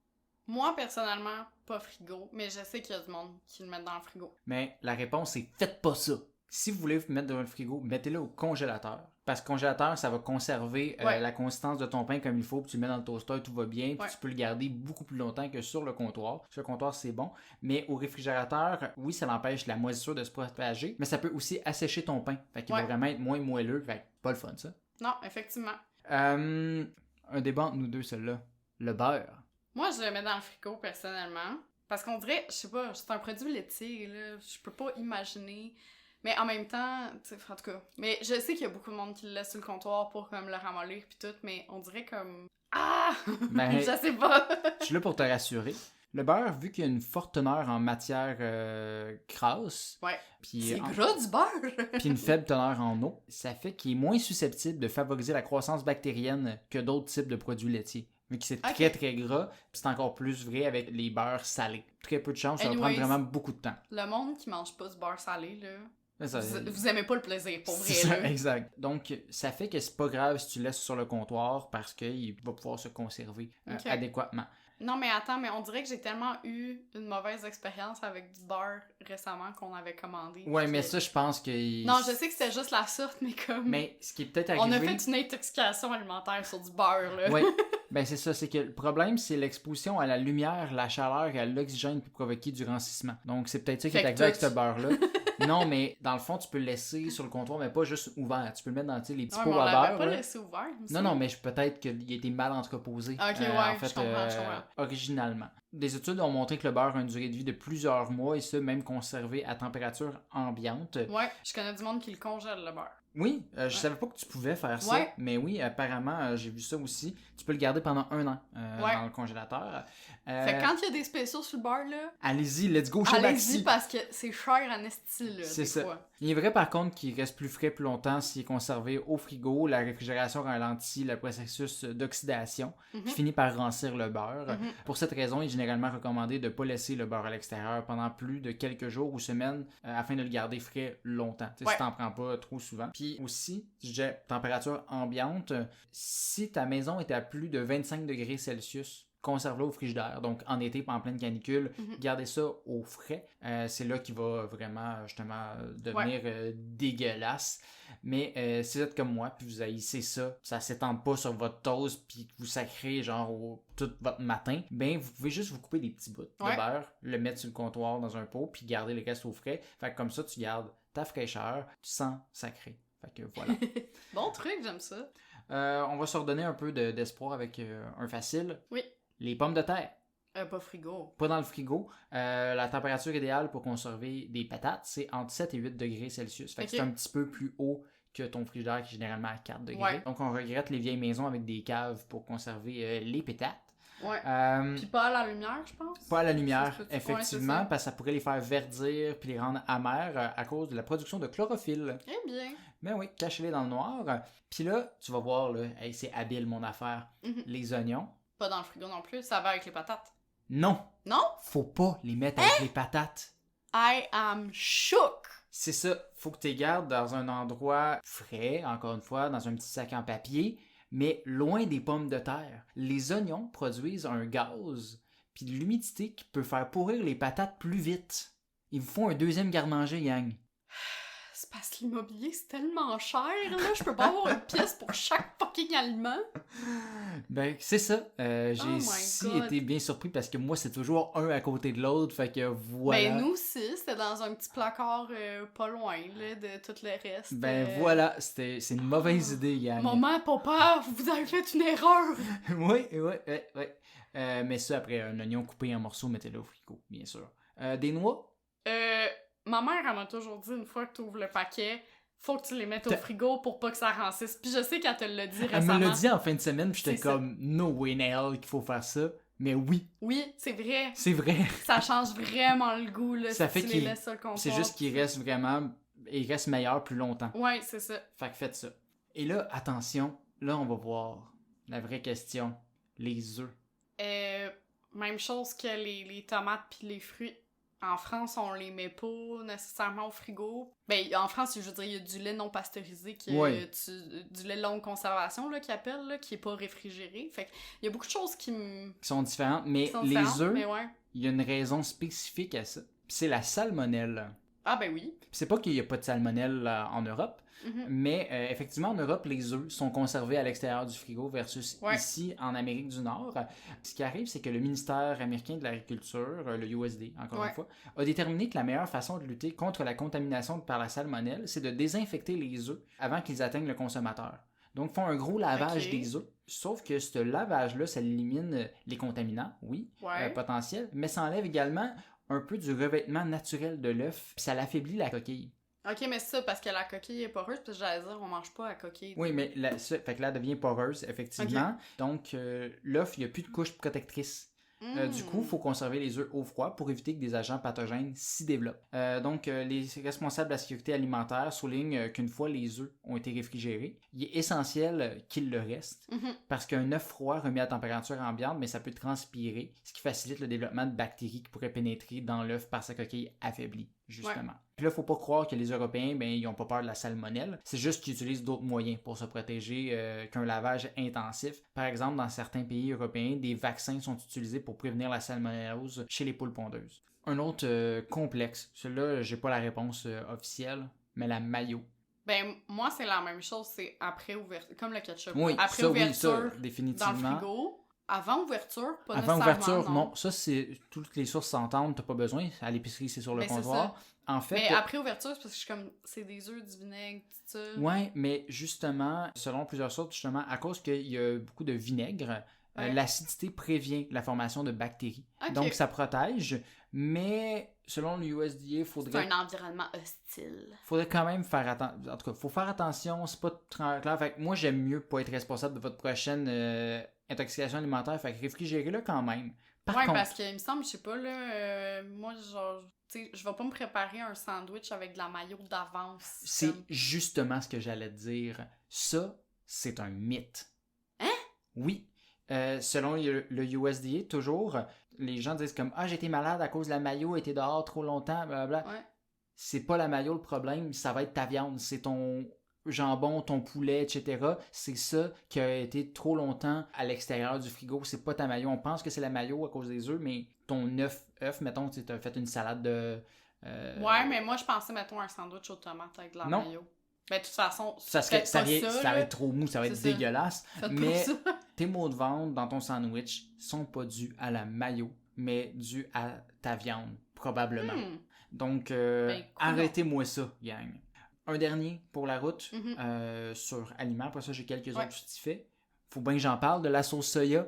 Speaker 2: Moi, personnellement, pas frigo, mais je sais qu'il y a du monde qui le met dans le frigo.
Speaker 1: Mais la réponse est faites pas ça. Si vous voulez vous mettre dans le frigo, mettez-le au congélateur. Parce que le congélateur, ça va conserver la consistance de ton pain comme il faut, puis tu le mets dans le toaster, tout va bien, puis tu peux le garder beaucoup plus longtemps que sur le comptoir. Sur le comptoir, c'est bon. Mais au réfrigérateur, oui, ça l'empêche la moisissure de se propager, mais ça peut aussi assécher ton pain. Fait qu'il va vraiment être moins moelleux. Fait que pas le fun, ça.
Speaker 2: Non, effectivement.
Speaker 1: Un débat entre nous deux, celui-là. Le beurre.
Speaker 2: Moi, je le mets dans le frigo, personnellement. Parce qu'on dirait, je sais pas, c'est un produit laitier, là. Je peux pas imaginer. Mais en même temps, tu sais, en tout cas. Mais je sais qu'il y a beaucoup de monde qui le laisse sur le comptoir pour comme le ramollir pis tout, mais on dirait comme... Ah!
Speaker 1: Ben,
Speaker 2: je sais pas.
Speaker 1: Je suis là pour te rassurer. Le beurre, vu qu'il y a une forte teneur en matière grasse,
Speaker 2: c'est gras du beurre!
Speaker 1: puis une faible teneur en eau, ça fait qu'il est moins susceptible de favoriser la croissance bactérienne que d'autres types de produits laitiers. Vu que c'est très très gras, c'est encore plus vrai avec les beurres salés. Très peu de chance, ça va prendre vraiment beaucoup de temps.
Speaker 2: Le monde qui mange pas du beurre salé, là...
Speaker 1: Ça,
Speaker 2: vous aimez pas le plaisir, pour vrai.
Speaker 1: Ça, exact. Donc, ça fait que c'est pas grave si tu laisses sur le comptoir parce qu'il va pouvoir se conserver adéquatement.
Speaker 2: Non, mais attends, mais on dirait que j'ai tellement eu une mauvaise expérience avec du beurre récemment qu'on avait commandé.
Speaker 1: Ouais, mais ça, je pense que...
Speaker 2: Non, je sais que c'était juste la sorte, mais comme...
Speaker 1: Mais ce qui est peut-être arrivé...
Speaker 2: On a fait une intoxication alimentaire sur du beurre, là.
Speaker 1: Oui, ben c'est ça. C'est que le problème, c'est l'exposition à la lumière, la chaleur et à l'oxygène qui peut provoquer du rancissement. Donc, c'est peut-être ça qui est arrivé avec ce beurre-là. Non, mais dans le fond, tu peux le laisser sur le comptoir, mais pas juste ouvert. Tu peux le mettre dans les petits pots à beurre.
Speaker 2: On l'avait pas laissé ouvert.
Speaker 1: Non, mais peut-être qu'il a été mal entreposé.
Speaker 2: Ok, en fait, je comprends.
Speaker 1: Originalement. Des études ont montré que le beurre a une durée de vie de plusieurs mois et ça, même conservé à température ambiante.
Speaker 2: Ouais, je connais du monde qui le congèle, le beurre.
Speaker 1: Oui, je savais pas que tu pouvais faire ça, mais oui, apparemment, j'ai vu ça aussi. Tu peux le garder pendant 1 an dans le congélateur.
Speaker 2: Fait que quand il y a des spéciaux sur le beurre, là...
Speaker 1: Allez-y, let's go chez Maxi!
Speaker 2: Allez-y, parce que c'est cher en esti, là,
Speaker 1: c'est
Speaker 2: des
Speaker 1: ça.
Speaker 2: fois.
Speaker 1: Il est vrai, par contre, qu'il reste plus frais plus longtemps s'il est conservé au frigo. La réfrigération ralentit le processus d'oxydation qui finit par rancir le beurre. Pour cette raison, il est généralement recommandé de ne pas laisser le beurre à l'extérieur pendant plus de quelques jours ou semaines afin de le garder frais longtemps. Si t'en prends pas trop souvent. Puis aussi, je disais, température ambiante, si ta maison est à plus de 25 degrés Celsius, conserve-le au frigidaire. Donc, en été, en pleine canicule, gardez ça au frais. C'est là qu'il va vraiment, justement, devenir dégueulasse. Mais si vous êtes comme moi, puis vous haïssez ça, ça s'étend pas sur votre toast, puis vous sacrez, genre, tout votre matin, ben, vous pouvez juste vous couper des petits bouts de beurre, le mettre sur le comptoir dans un pot, puis garder le reste au frais. Fait que comme ça, tu gardes ta fraîcheur sans sacrer. Fait que voilà.
Speaker 2: Bon truc, j'aime ça.
Speaker 1: On va se redonner un peu d'espoir avec un facile.
Speaker 2: Oui.
Speaker 1: Les pommes de terre.
Speaker 2: Pas frigo.
Speaker 1: Pas dans le frigo. La température idéale pour conserver des patates, c'est entre 7 et 8 degrés Celsius. Fait que c'est un petit peu plus haut que ton frigidaire qui est généralement à 4 degrés. Donc on regrette les vieilles maisons avec des caves pour conserver les pétates.
Speaker 2: Ouais.
Speaker 1: Euh,
Speaker 2: Puis pas à la lumière, je pense.
Speaker 1: Pas à la lumière,
Speaker 2: Ça se peut-tu?
Speaker 1: effectivement,
Speaker 2: Ouais, c'est ça.
Speaker 1: parce que ça pourrait les faire verdir puis les rendre amers à cause de la production de chlorophylle.
Speaker 2: Eh bien.
Speaker 1: Mais oui, cachez-les dans le noir. Puis là, tu vas voir, là, hey, c'est habile mon affaire.
Speaker 2: Mhm.
Speaker 1: Les oignons.
Speaker 2: Pas dans le frigo non plus, ça va avec les patates.
Speaker 1: Non,
Speaker 2: Non?
Speaker 1: faut pas les mettre avec les patates.
Speaker 2: I am shook!
Speaker 1: C'est ça, faut que tu les gardes dans un endroit frais, encore une fois, dans un petit sac en papier, mais loin des pommes de terre. Les oignons produisent un gaz, puis de l'humidité qui peut faire pourrir les patates plus vite. Il vous faut un deuxième garde-manger, gang.
Speaker 2: C'est parce que l'immobilier, c'est tellement cher, là. Je peux pas avoir une pièce pour chaque fucking aliment.
Speaker 1: Ben, c'est ça. J'ai
Speaker 2: Oh my
Speaker 1: aussi
Speaker 2: God.
Speaker 1: été bien surpris parce que moi, c'est toujours un à côté de l'autre, fait que voilà.
Speaker 2: Ben, nous aussi, c'était dans un petit placard pas loin, là, de tout le reste.
Speaker 1: Ben voilà, c'est une mauvaise idée, gang.
Speaker 2: Maman, papa, vous avez fait une erreur!
Speaker 1: Oui. Mais ça, après, un oignon coupé en morceaux, mettez-le au frigo, bien sûr. Des noix?
Speaker 2: Ma mère, elle m'a toujours dit, une fois que tu ouvres le paquet, faut que tu les mettes au
Speaker 1: T'as-
Speaker 2: frigo pour pas que ça rancisse. Puis je sais qu'elle te l'a dit
Speaker 1: Elle
Speaker 2: récemment.
Speaker 1: me l'a dit en fin de semaine, puis j'étais
Speaker 2: C'est ça.
Speaker 1: comme, no way in hell qu'il faut faire ça. Mais oui,
Speaker 2: Oui, c'est vrai.
Speaker 1: c'est vrai.
Speaker 2: Ça change vraiment le goût, là,
Speaker 1: Ça
Speaker 2: si
Speaker 1: fait
Speaker 2: tu les
Speaker 1: qu'il-
Speaker 2: laisses sur le comptoir.
Speaker 1: C'est juste qu'il reste vraiment, il reste meilleur plus longtemps.
Speaker 2: Ouais, c'est ça.
Speaker 1: Fait que faites ça. Et là, attention, là, on va voir la vraie question. Les œufs.
Speaker 2: Même chose que les tomates puis les fruits. En France, on les met pas nécessairement au frigo. Ben, en France, je veux dire, il y a du lait non pasteurisé,
Speaker 1: Ouais.
Speaker 2: du lait longue conservation, là, qu'ils appellent, là, qui est pas réfrigéré. Fait il y a beaucoup de choses qui
Speaker 1: Qui sont différentes, mais
Speaker 2: sont
Speaker 1: les
Speaker 2: différentes,
Speaker 1: œufs,
Speaker 2: mais ouais.
Speaker 1: il y a une raison spécifique à ça. Puis c'est la salmonelle.
Speaker 2: Ah ben oui.
Speaker 1: Puis c'est pas qu'il n'y a pas de salmonelle en Europe,
Speaker 2: Mhm.
Speaker 1: mais effectivement, en Europe, les œufs sont conservés à l'extérieur du frigo versus
Speaker 2: Ouais.
Speaker 1: ici, en Amérique du Nord. Ce qui arrive, c'est que le ministère américain de l'Agriculture, le USD, encore
Speaker 2: Ouais.
Speaker 1: une fois, a déterminé que la meilleure façon de lutter contre la contamination par la salmonelle, c'est de désinfecter les œufs avant qu'ils atteignent le consommateur. Donc, ils font un gros lavage
Speaker 2: Ok.
Speaker 1: des œufs. Sauf que ce lavage-là, ça élimine les contaminants, oui,
Speaker 2: Ouais.
Speaker 1: potentiels, mais ça enlève également un peu du revêtement naturel de l'œuf, puis ça l'affaiblit la coquille.
Speaker 2: Ok, mais c'est ça, parce que la coquille est poreuse, parce que j'allais dire, on mange pas la coquille.
Speaker 1: Oui, mais fait que là, elle devient poreuse, effectivement. Donc, l'œuf, il n'y a plus de couche protectrice. Du coup, il faut conserver les œufs au froid pour éviter que des agents pathogènes s'y développent. Donc, les responsables de la sécurité alimentaire soulignent qu'une fois les œufs ont été réfrigérés, il est essentiel qu'ils le restent
Speaker 2: Mhm.
Speaker 1: parce qu'un œuf froid remis à température ambiante, mais ça peut transpirer, ce qui facilite le développement de bactéries qui pourraient pénétrer dans l'œuf par sa coquille affaiblie, justement. Puis là, il ne faut pas croire que les Européens, ils n'ont pas peur de la salmonelle. C'est juste qu'ils utilisent d'autres moyens pour se protéger qu'un lavage intensif. Par exemple, dans certains pays européens, des vaccins sont utilisés pour prévenir la salmonellose chez les poules pondeuses. Un autre complexe, celui-là, j'ai pas la réponse officielle, mais la mayo.
Speaker 2: Ben, moi, c'est la même chose, c'est après ouverture, comme le ketchup.
Speaker 1: Oui,
Speaker 2: Après
Speaker 1: ça,
Speaker 2: ouverture, dans le
Speaker 1: définitivement.
Speaker 2: frigo. Avant ouverture, pas
Speaker 1: Avant
Speaker 2: nécessairement,
Speaker 1: ouverture, non. Ça, c'est toutes les sources s'entendent, t'as pas besoin. À l'épicerie, c'est sur le
Speaker 2: Ben, c'est
Speaker 1: comptoir. En fait,
Speaker 2: Mais après ouverture, c'est parce que je suis comme, c'est des œufs, du vinaigre, tout ça.
Speaker 1: ouais, mais justement, selon plusieurs sources, justement, à cause qu'il y a beaucoup de vinaigre,
Speaker 2: Ouais.
Speaker 1: l'acidité prévient la formation de bactéries.
Speaker 2: Ok.
Speaker 1: Donc, ça protège, mais selon le USDA,
Speaker 2: C'est
Speaker 1: faudrait
Speaker 2: un environnement hostile.
Speaker 1: quand même faire attention. En tout cas, faut faire attention, c'est pas très clair. Fait que moi, j'aime mieux pas être responsable de votre prochaine intoxication alimentaire. Fait que réfrigérez-le quand même. Par
Speaker 2: Ouais,
Speaker 1: contre,
Speaker 2: parce qu'il me semble, je sais pas, là, moi, genre, tu sais, je vais pas me préparer un sandwich avec de la mayo d'avance.
Speaker 1: c'est
Speaker 2: comme-
Speaker 1: justement ce que j'allais te dire. Ça, c'est un mythe.
Speaker 2: Hein?
Speaker 1: Oui. Selon le USDA, toujours, les gens disent comme « Ah, j'ai été malade à cause de la mayo, été dehors trop longtemps, blablabla.
Speaker 2: Ouais.
Speaker 1: C'est pas la mayo le problème, ça va être ta viande. C'est ton jambon, ton poulet, etc. C'est ça qui a été trop longtemps à l'extérieur du frigo. C'est pas ta mayo. On pense que c'est la mayo à cause des œufs, mais ton œuf, mettons, tu as fait une salade de...
Speaker 2: Ouais, mais moi, je pensais, mettons, un sandwich aux tomates avec de la
Speaker 1: Non.
Speaker 2: mayo. Ben, de toute façon,
Speaker 1: Ça
Speaker 2: faites pas
Speaker 1: va
Speaker 2: là.
Speaker 1: être trop mou, ça va être
Speaker 2: C'est ça.
Speaker 1: dégueulasse.
Speaker 2: Faites
Speaker 1: Mais
Speaker 2: pas ça.
Speaker 1: tes mots de vente dans ton sandwich sont pas dus à la mayo, mais dus à ta viande, probablement.
Speaker 2: Hmm.
Speaker 1: Donc,
Speaker 2: Ben, cool.
Speaker 1: arrêtez-moi ça, gang. Un dernier pour la route,
Speaker 2: Mhm.
Speaker 1: sur aliments. Après ça, j'ai quelques
Speaker 2: Ouais.
Speaker 1: autres petits faits. Faut bien que j'en parle de la sauce soya.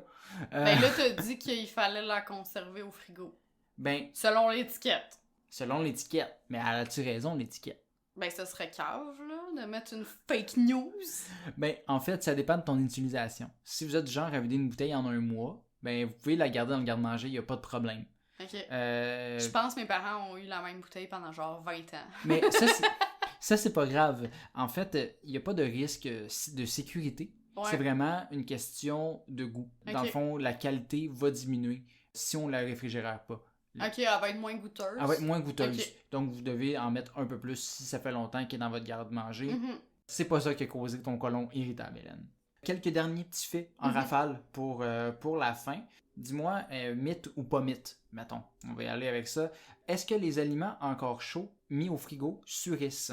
Speaker 2: Ben là, t'as dit qu'il fallait la conserver au frigo.
Speaker 1: Ben,
Speaker 2: Selon l'étiquette.
Speaker 1: selon l'étiquette. Mais as-tu raison, l'étiquette?
Speaker 2: Ben, ce serait cave, là, de mettre une fake news.
Speaker 1: Ben, en fait, ça dépend de ton utilisation. Si vous êtes du genre à vider une bouteille en un mois, ben vous pouvez la garder dans le garde-manger, il n'y a pas de problème.
Speaker 2: Ok. Je pense que mes parents ont eu la même bouteille pendant genre 20 ans.
Speaker 1: Mais ça, c'est pas grave. En fait, il n'y a pas de risque de sécurité.
Speaker 2: Ouais.
Speaker 1: C'est vraiment une question de goût. Dans le fond, la qualité va diminuer si on la réfrigère pas.
Speaker 2: Ok, elle va être moins goûteuse.
Speaker 1: Elle va être moins goûteuse.
Speaker 2: Okay.
Speaker 1: Donc, vous devez en mettre un peu plus si ça fait longtemps qu'il est dans votre garde-manger.
Speaker 2: Mm-hmm.
Speaker 1: C'est pas ça qui a causé ton côlon irritable, Hélène. Quelques derniers petits faits en rafale pour la fin. Dis-moi, mythe ou pas mythe, mettons. On va y aller avec ça. Est-ce que les aliments encore chauds, mis au frigo, surissent?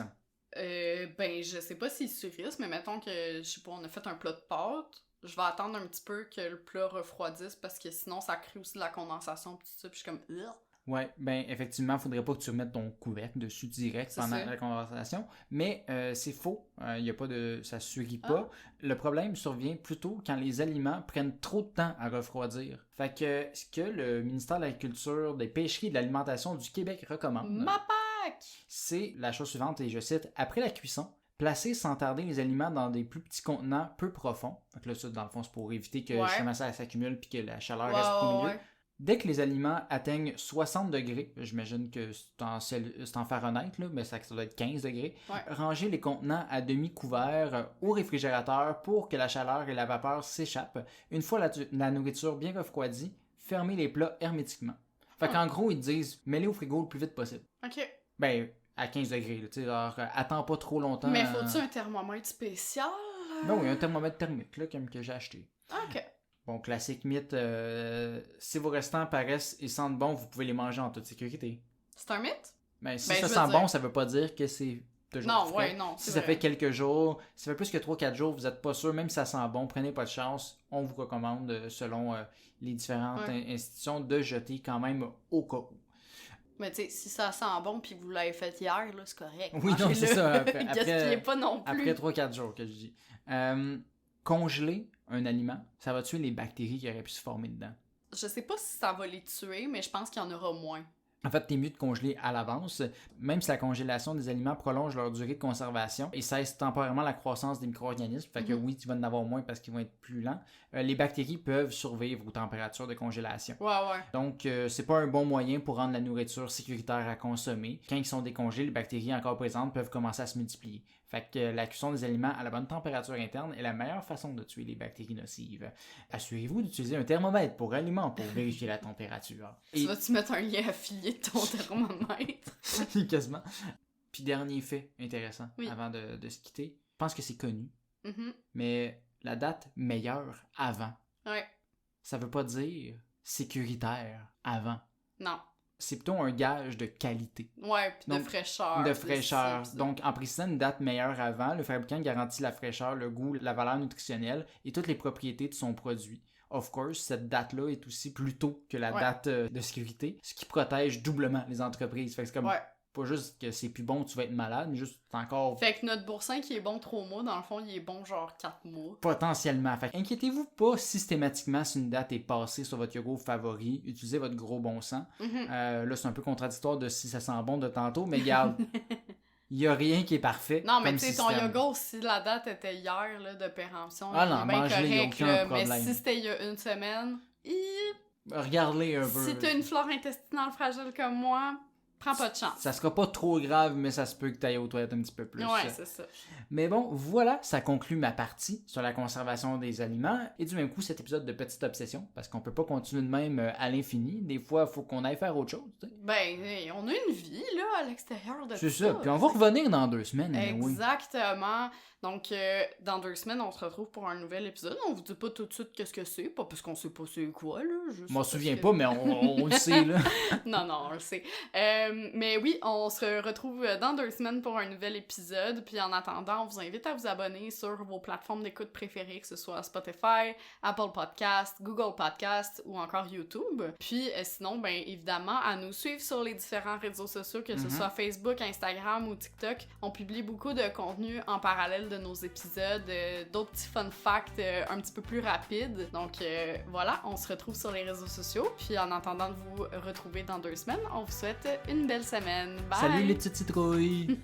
Speaker 2: Ben, je sais pas s'ils surissent, mais mettons que, je sais pas, on a fait un plat de pâtes. Je vais attendre un petit peu que le plat refroidisse parce que sinon, ça crée aussi de la condensation pis tout ça. Puis je suis comme... Ugh.
Speaker 1: Ouais, ben effectivement, faudrait pas que tu remettes ton couvercle dessus direct pendant la conversation, mais c'est faux, y a pas de, ça surit pas. Le problème survient plutôt quand les aliments prennent trop de temps à refroidir. Fait que ce que le ministère de l'Agriculture, des Pêcheries et de l'Alimentation du Québec recommande,
Speaker 2: MAPAC!
Speaker 1: C'est la chose suivante, et je cite, après la cuisson, placer sans tarder les aliments dans des plus petits contenants peu profonds. Donc là, ça, dans le fond, c'est pour éviter que justement ça s'accumule puis que la chaleur reste au milieu. Dès que les aliments atteignent 60 degrés, j'imagine que c'est en Fahrenheit, là, mais ça doit être 15 degrés, rangez les contenants à demi couverts au réfrigérateur pour que la chaleur et la vapeur s'échappent. Une fois la nourriture bien refroidie, fermez les plats hermétiquement. Fait qu'en gros, ils te disent, mets-les au frigo le plus vite possible.
Speaker 2: OK.
Speaker 1: Ben, à 15 degrés, tu sais, alors attends pas trop longtemps.
Speaker 2: Mais faut-tu un thermomètre spécial?
Speaker 1: Ben oui, un thermomètre thermique, là, comme que j'ai acheté.
Speaker 2: OK.
Speaker 1: Bon, classique mythe, si vos restants paraissent et sentent bon, vous pouvez les manger en toute sécurité.
Speaker 2: C'est un mythe?
Speaker 1: Ben, si ça sent bon, ça veut pas dire que c'est toujours frais.
Speaker 2: Non,
Speaker 1: si ça fait quelques jours, si ça fait plus que 3-4 jours, vous êtes pas sûr, même si ça sent bon, prenez pas de chance. On vous recommande, selon les différentes institutions, de jeter quand même au cas où.
Speaker 2: Mais tu sais, si ça sent bon puis que vous l'avez fait hier, là, c'est correct.
Speaker 1: Oui, non, c'est ça.
Speaker 2: Gaspillez pas non plus.
Speaker 1: Après 3-4 jours que je dis. Congeler un aliment, ça va tuer les bactéries qui auraient pu se former dedans.
Speaker 2: Je sais pas si ça va les tuer, mais je pense qu'il y en aura moins.
Speaker 1: En fait, t'es mieux de congeler à l'avance, même si la congélation des aliments prolonge leur durée de conservation et cesse temporairement la croissance des micro-organismes. Fait que oui, tu vas en avoir moins parce qu'ils vont être plus lents. Les bactéries peuvent survivre aux températures de congélation.
Speaker 2: Ouais.
Speaker 1: Donc, c'est pas un bon moyen pour rendre la nourriture sécuritaire à consommer. Quand ils sont décongelés, les bactéries encore présentes peuvent commencer à se multiplier. Fait que la cuisson des aliments à la bonne température interne est la meilleure façon de tuer les bactéries nocives. Assurez-vous d'utiliser un thermomètre pour aliments pour vérifier la température.
Speaker 2: Tu vas-tu mettre un lien affilié de ton thermomètre?
Speaker 1: Quasiment. Puis dernier fait intéressant avant de se quitter. Je pense que c'est connu. Mais la date meilleure avant.
Speaker 2: Ouais.
Speaker 1: Ça veut pas dire sécuritaire avant.
Speaker 2: Non.
Speaker 1: C'est plutôt un gage de qualité.
Speaker 2: Ouais, puis de fraîcheur.
Speaker 1: De fraîcheur. Donc, en précisant une date meilleure avant, le fabricant garantit la fraîcheur, le goût, la valeur nutritionnelle et toutes les propriétés de son produit. Of course, cette date-là est aussi plus tôt que la date de sécurité, ce qui protège doublement les entreprises. Fait que c'est comme pas juste que c'est plus bon, tu vas être malade, mais juste encore...
Speaker 2: Fait que notre boursin qui est bon 3 mois, dans le fond, il est bon genre 4 mois.
Speaker 1: Potentiellement. Fait inquiétez-vous pas systématiquement si une date est passée sur votre yogourt favori. Utilisez votre gros bon sens. Là, c'est un peu contradictoire de si ça sent bon de tantôt, mais regarde, il y a rien qui est parfait.
Speaker 2: Non, mais tu sais, ton yogourt, si la date était hier là, de péremption, il est bien
Speaker 1: mangez-le, il n'y a aucun problème.
Speaker 2: Mais si c'était il y a une semaine,
Speaker 1: regardez un peu.
Speaker 2: Si t'as une flore intestinale fragile comme moi... Prends pas de chance.
Speaker 1: Ça sera pas trop grave, mais ça se peut que tu ailles aux toilettes un petit peu plus.
Speaker 2: Ouais, c'est ça.
Speaker 1: Mais bon, voilà, ça conclut ma partie sur la conservation des aliments. Et du même coup, cet épisode de Petite Obsession, parce qu'on peut pas continuer de même à l'infini. Des fois, il faut qu'on aille faire autre chose. T'sais.
Speaker 2: Ben, on a une vie, là, à l'extérieur de tout ça.
Speaker 1: C'est ça, puis on va revenir dans 2 semaines.
Speaker 2: Exactement. Donc, dans 2 semaines, on se retrouve pour un nouvel épisode. On vous dit pas tout de suite qu'est-ce que c'est, pas parce qu'on sait pas c'est quoi, là.
Speaker 1: Je m'en souviens pas, mais on le sait, là.
Speaker 2: non, on le sait. Mais oui, on se retrouve dans 2 semaines pour un nouvel épisode. Puis en attendant, on vous invite à vous abonner sur vos plateformes d'écoute préférées, que ce soit Spotify, Apple Podcast, Google Podcast ou encore YouTube. Puis sinon, ben évidemment, à nous suivre sur les différents réseaux sociaux, que ce soit Facebook, Instagram ou TikTok. On publie beaucoup de contenu en parallèle de nos épisodes, d'autres petits fun facts un petit peu plus rapides. Donc voilà, on se retrouve sur les réseaux sociaux. Puis en attendant de vous retrouver dans 2 semaines, on vous souhaite une belle semaine. Bye!
Speaker 1: Salut les petites citrouilles!